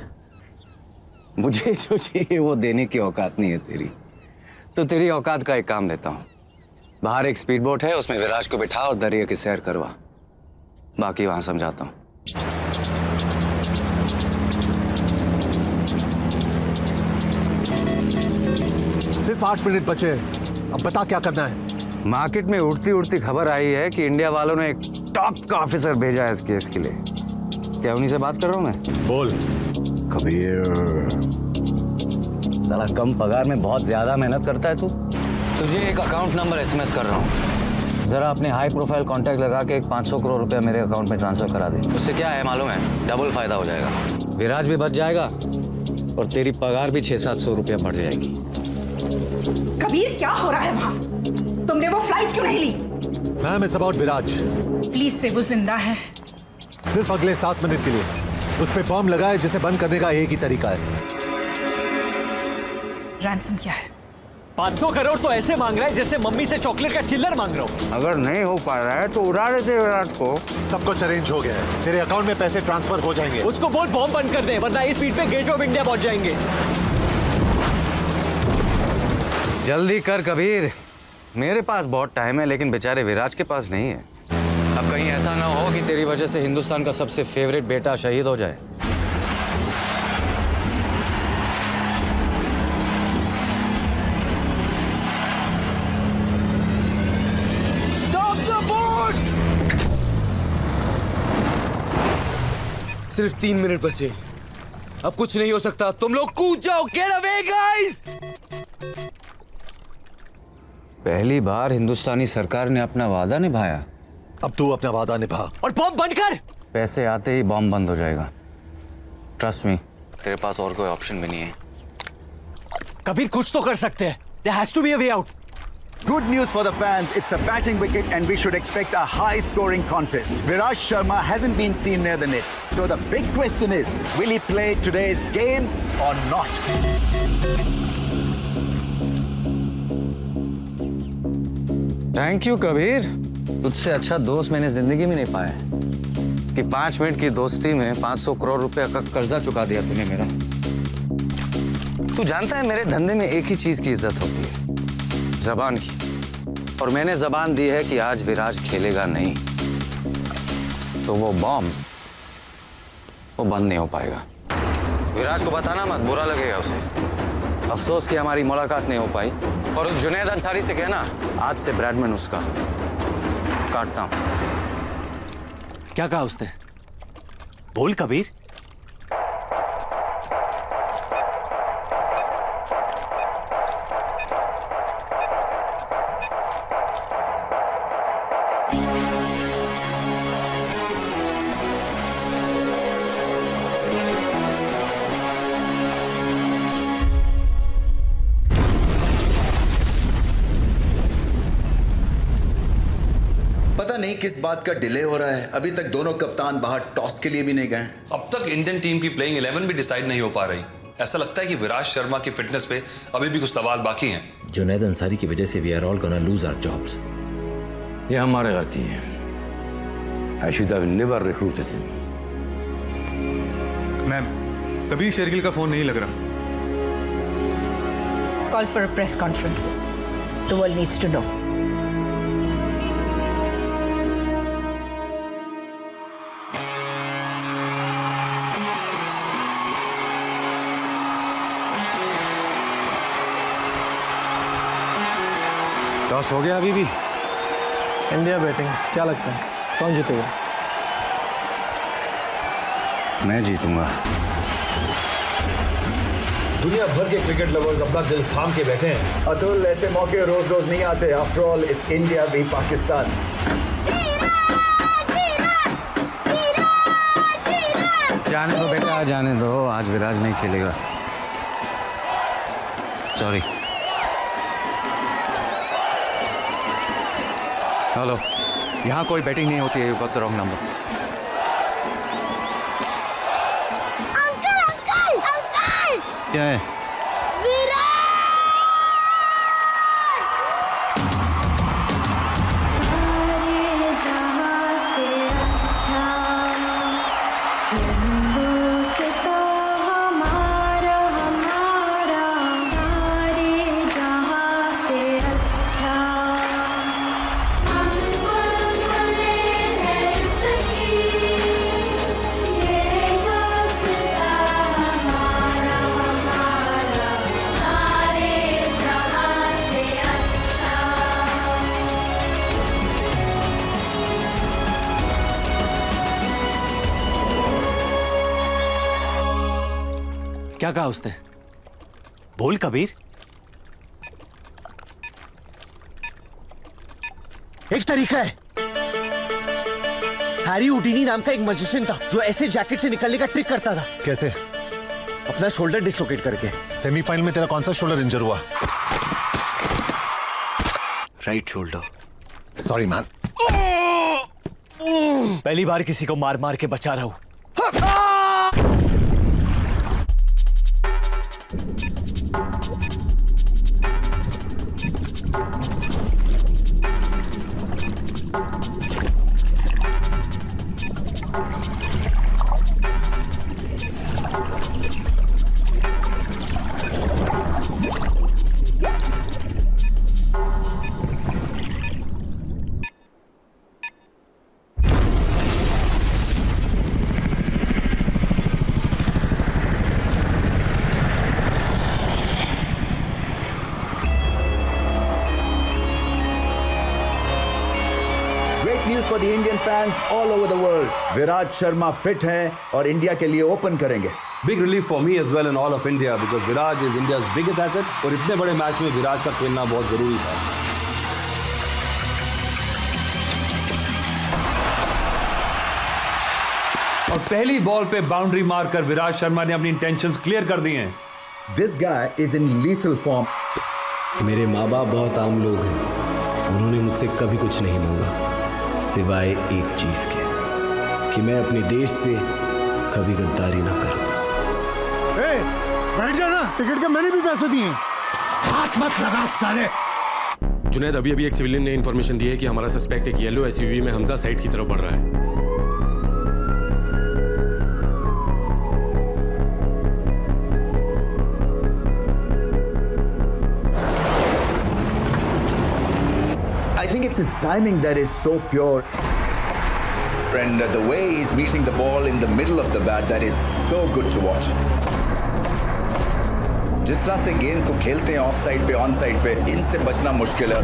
मुझे जो चाहिए वो देने की औकात नहीं है तेरी। तो तेरी औकात का एक काम देता हूं। बाहर एक स्पीड बोट है, उसमें विराज को बिठा और दरिया की सैर करवा। बाकी वहां समझाता हूं। सिर्फ 8 मिनट बचे, अब बता क्या करना है। मार्केट में उड़ती उड़ती खबर आई है कि इंडिया वालों ने एक टॉप का ऑफिसर भेजा है इस केस के लिए। क्या उन्हीं से बात कर रहा हूं मैं? बोल। कबीर, साला कम पगार में बहुत ज्यादा मेहनत करता है तू। तुझे एक अकाउंट नंबर SMS कर रहा हूँ, जरा अपने हाई प्रोफाइल कॉन्टैक्ट लगा के एक 500 करोड़ रुपया मेरे अकाउंट में ट्रांसफर करा दे। उससे क्या है मालूम है? डबल फायदा हो जाएगा। विराज भी बच जाएगा और तेरी पगार भी 600-700 रुपया बढ़ जाएगी। कबीर, क्या हो रहा है वहाँ? तुमने वो फ्लाइट क्यों नहीं ली? Ma'am, it's about Viraj. Please say, वो जिंदा है। सिर्फ अगले 7 मिनट के लिए। उस पे बॉम्ब लगाए जिसे बंद करने का एक ही तरीका है। रैंसम क्या है? 500 करोड़ तो ऐसे मांग रहा है जैसे मम्मी से चॉकलेट का चिल्लर मांग रहा हूँ। अगर नहीं हो पा रहा है तो उड़ा देते विराज को। सब कुछ अरेंज हो गया है, तेरे अकाउंट में पैसे ट्रांसफर हो जाएंगे। उसको बोल बॉम्ब बंद कर दे, वरना इस स्पीड पे गेट ऑफ इंडिया पहुंच जाएंगे। जल्दी कर कबीर, मेरे पास बहुत टाइम है, लेकिन बेचारे विराज के पास नहीं है। अब कहीं ऐसा ना हो कि तेरी वजह से हिंदुस्तान का सबसे फेवरेट बेटा शहीद हो जाए। सिर्फ 3 मिनट बचे, अब कुछ नहीं हो सकता। तुम लोग कूद जाओ। Get away guys. पहली बार हिंदुस्तानी सरकार ने अपना वादा निभाया। अब तू अपना वादा निभा और बॉम्ब बंद कर। पैसे आते ही बॉम्ब बंद हो जाएगा। ट्रस्ट मी, तेरे पास और कोई ऑप्शन भी नहीं है। कबीर, कुछ तो कर सकते हैं। There has to be a way out. Good news for the fans, it's a batting wicket and we should expect a high-scoring contest. Viraj Sharma hasn't been seen near the nets. So the big question is, will he play today's game or not? Thank you Kabir, तुझसे अच्छा दोस्त मैंने जिंदगी में नहीं पाया। कि 5 मिनट की दोस्ती में 500 करोड़ रुपए का कर्जा चुका दिया तूने मेरा। तू जानता है मेरे धंधे में एक ही चीज की इज्जत होती है, जबान की। और मैंने जबान दी है कि आज विराज खेलेगा नहीं, तो वो बॉम्ब वो बंद नहीं हो पाएगा। विराज को बताना मत, बुरा लगेगा उसे। अफसोस कि हमारी मुलाकात नहीं हो पाई। और उस जुनैद अंसारी से कहना आज से ब्रैडमैन उसका काटता हूं। क्या कहा उसने? बोल कबीर। पता नहीं किस बात का डिले हो रहा है, अभी तक दोनों कप्तान बाहर टॉस के लिए भी नहीं गए। अब तक इंडियन टीम की प्लेइंग 11 भी डिसाइड नहीं हो पा रही। ऐसा लगता है कि विराज शर्मा की फिटनेस पे अभी भी कुछ सवाल बाकी हैं। जुनैद अंसारी की वजह से we are all gonna lose our jobs. ये हमारी गलती है। I should have never recruited him. Ma'am, कभी शेरगिल का फोन नहीं लग रहा। Call for a press conference. The world needs to know. Toss हो गया अभी भी? इंडिया बैटिंग, क्या लगता है कौन जीतेगा? मैं जीतूंगा। दुनिया भर के क्रिकेट लवर्स अपना दिल थाम के बैठे हैं। अतुल, ऐसे मौके रोज रोज नहीं आते। After all it's India v Pakistan. जाने दो बेटा, जाने दो। आज विराज नहीं खेलेगा। सॉरी। हेलो, यहाँ कोई बैटिंग नहीं होती है। You got the wrong number. क्या है? क्या कहा उसने? बोल कबीर। एक तरीका है। हैरी हुडीनी नाम का एक मैजिशियन था जो ऐसे जैकेट से निकलने का ट्रिक करता था। कैसे? अपना शोल्डर डिसलोकेट करके। सेमीफाइनल में तेरा कौन सा शोल्डर इंजर हुआ? Right shoulder. Sorry man. पहली बार किसी को मार मार के बचा रहा हूं। News for the Indian fans all over the world. Viraj Sharma fit हैं और इंडिया के लिए ओपन करेंगे। Big relief for me as well and all of India because Viraj is India's biggest asset और इतने बड़े मैच में विराज का खेलना बहुत जरूरी था। और पहली बॉल पे बाउंड्री मारकर विराज शर्मा ने अपनी इंटेंशंस क्लियर कर दी हैं। This guy is in lethal form. मेरे माँ बाप बहुत आम लोग हैं। उन्होंने मुझसे कभी कुछ नहीं मांगा सिवाय एक चीज के कि मैं अपने देश से कभी गद्दारी ना करूं। बैठ जाना, टिकट के मैंने भी पैसे दिए। हाथ मत लगा साले। जुनैद, अभी एक सिविलियन ने इन्फॉर्मेशन दी है कि हमारा सस्पेक्ट एक येलो एसयूवी में हमजा साइड की तरफ बढ़ रहा है। think it's his timing that is so pure. And the way he's meeting the ball in the middle of the bat, that is so good to watch. जिस तरह से गेंद को खेलते हैं ऑफ साइड पे, ऑन साइड पे, इनसे बचना मुश्किल है.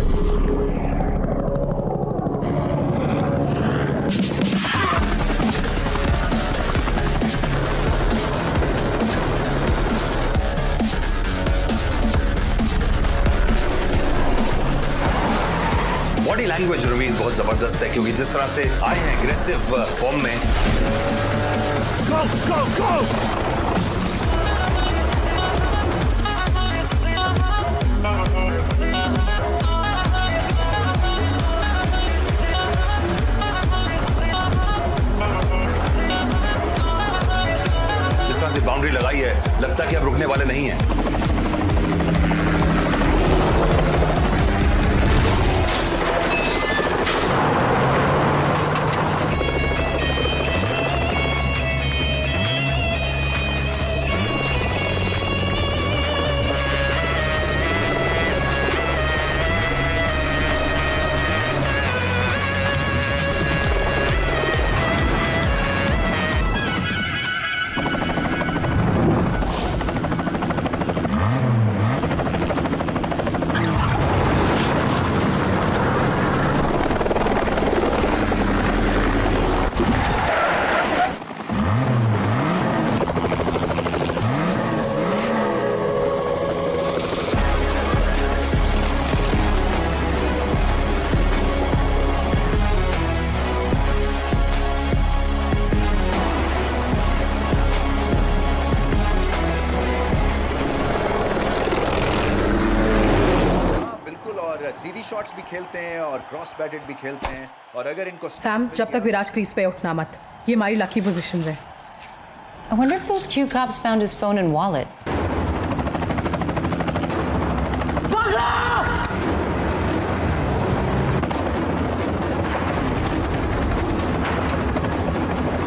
बॉडी लैंग्वेज रवीज बहुत जबरदस्त है, क्योंकि जिस तरह से आए हैं एग्रेसिव फॉर्म में. Go, go, go! जिस तरह से बाउंड्री लगाई है, लगता है कि अब रुकने वाले नहीं हैं. सीधी शॉट्स भी खेलते हैं और क्रॉस बैटेड भी खेलते हैं. और अगर इनको सैम, जब तक विराज क्रीज पे उठना मत. ये हमारी लकी पोजीशन है. I wonder if those Q cops found his phone and wallet.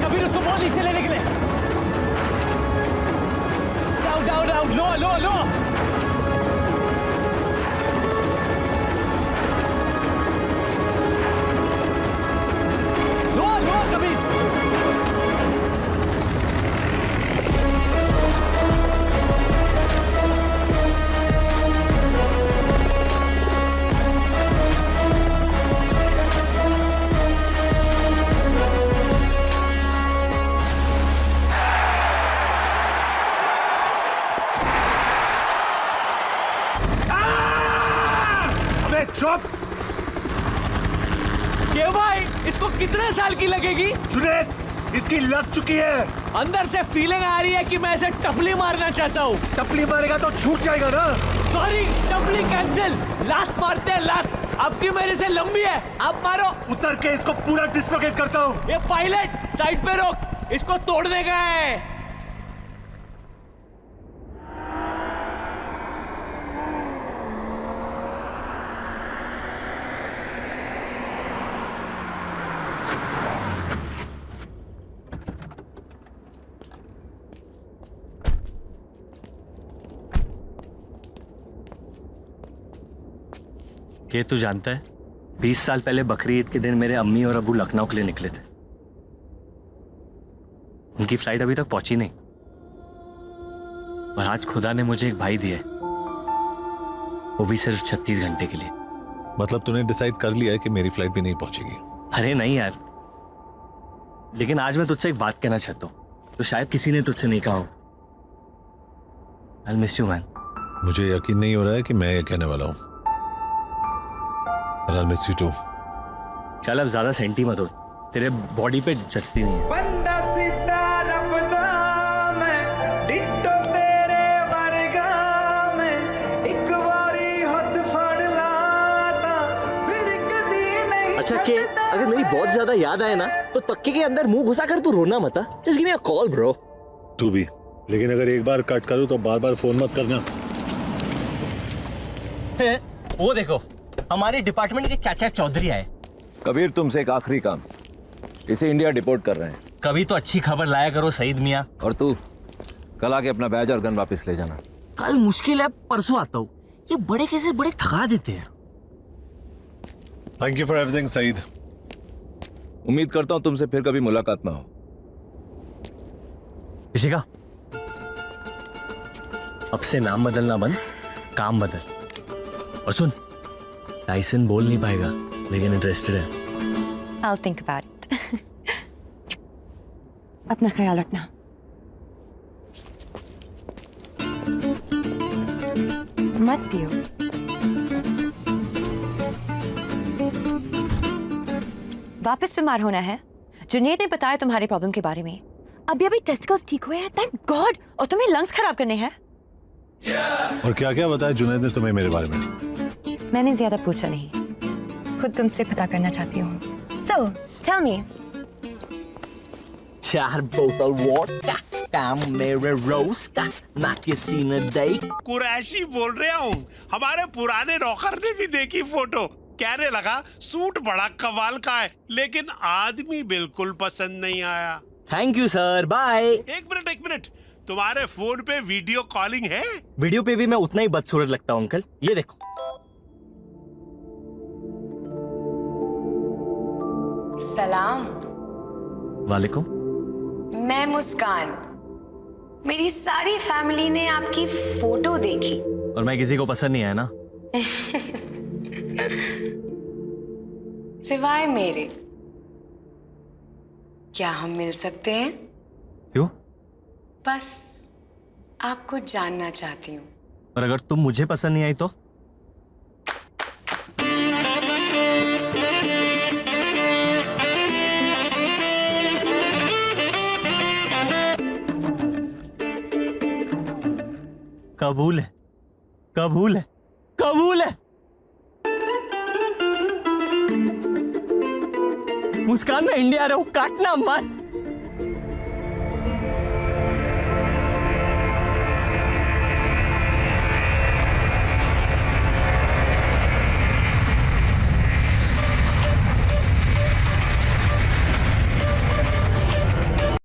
Kabir उसको बॉल नीचे लेने के लिए. डाउन डाउन डाउन, लो लो लो. ये भाई, इसको कितने साल की लगेगी? जुनैद, इसकी लग चुकी है. अंदर से फीलिंग आ रही है कि मैं इसे टपली मारना चाहता हूँ. टपली मारेगा तो छूट जाएगा ना. सॉरी, टपली कैंसिल. लात मारते हैं, लात. आपकी मेरे से लंबी है, आप मारो. उतर के इसको पूरा डिस्लोकेट करता हूँ. ये पायलट साइड पे रोक, इसको तोड़ने का है. ये तू जानता है, 20 साल पहले बकरी ईद के दिन मेरे अम्मी और अब्बू लखनऊ के लिए निकले थे. उनकी फ्लाइट अभी तक पहुंची नहीं, और आज खुदा ने मुझे एक भाई दिया है, वो भी सिर्फ 36 घंटे के लिए. मतलब तूने डिसाइड कर लिया है कि मेरी फ्लाइट भी नहीं पहुंचेगी? अरे नहीं यार, लेकिन आज मैं तुझसे एक बात कहना चाहता हूँ, तो शायद किसी ने तुझसे नहीं कहा हो. I'll miss you, man. मुझे यकीन नहीं हो रहा है कि मैं ये कहने वाला हूँ. I'll miss you too. चल अब ज्यादा सेंटी मत हो, तेरे बॉडी पे जचती नहीं है. बंदा सीधा रब दा मैं, डिट्टो तेरे वर्गा मैं, एक बारी हद फड़ लाता फिर कदी नहीं. अच्छा के अगर मेरी बहुत ज्यादा याद आए ना, तो तक्के के अंदर मुंह घुसा कर तू रोना मत. Just give me a call bro. तू भी, लेकिन अगर एक बार कट करूं तो बार बार फोन मत करना. वो देखो, हमारे डिपार्टमेंट के चाचा चौधरी आए. कबीर, तुमसे एक आखिरी काम. इसे इंडिया डिपोर्ट कर रहे हैं. कभी तो अच्छी खबर लाया करो सईद मियाँ. और तू कल आके अपना बैज और गन वापस ले जाना. कल मुश्किल है, परसों आता हूँ. ये बड़े कैसे बड़े थका देते हैं. Thank you for everything Saeed. उम्मीद करता हूं तुमसे फिर कभी मुलाकात ना हो। ऋषिका, अब से नाम बदलना बंद, काम बदल। और सुन, टाइसन बोल नहीं पाएगा लेकिन इंटरेस्टेड है। I'll think about it. अपना ख्याल रखना। मत पियो। वापस बीमार होना है? जुनेद ने बताया तुम्हारी प्रॉब्लम के बारे में। अभी टेस्टिकल्स ठीक हुए हैं, थैंक गॉड। और तुम्हें लंग्स खराब करने हैं। और क्या क्या बताया जुनैद ने तुम्हें मेरे बारे में? मैंने ज्यादा पूछा नहीं, खुद तुमसे पता करना चाहती हूँ। So, tell me. 4 बोतल वोडका, काम मेरे रोज का, ना किसी ने देख। कुरैशी बोल रहा हूँ। हमारे पुराने नौकर ने भी देखी फोटो, कहने लगा सूट बड़ा कमाल का है, लेकिन आदमी बिल्कुल पसंद नहीं आया। Thank you sir, bye. एक मिनट, तुम्हारे फोन पे वीडियो कॉलिंग है? वीडियो पे भी मैं उतना ही बदसूरत लगता हूँ अंकल, ये देखो। सलाम। वालेकुम। मैं मुस्कान। मेरी सारी फैमिली ने आपकी फोटो देखी। और मैं किसी को पसंद नहीं आया ना? सिवाय मेरे। क्या हम मिल सकते हैं? क्यों? बस आपको जानना चाहती हूँ। और अगर तुम मुझे पसंद नहीं आई तो? कबूल है, कबूल है, कबूल है। मुस्कान, मैं इंडिया आ रहा हूं, काटना मत।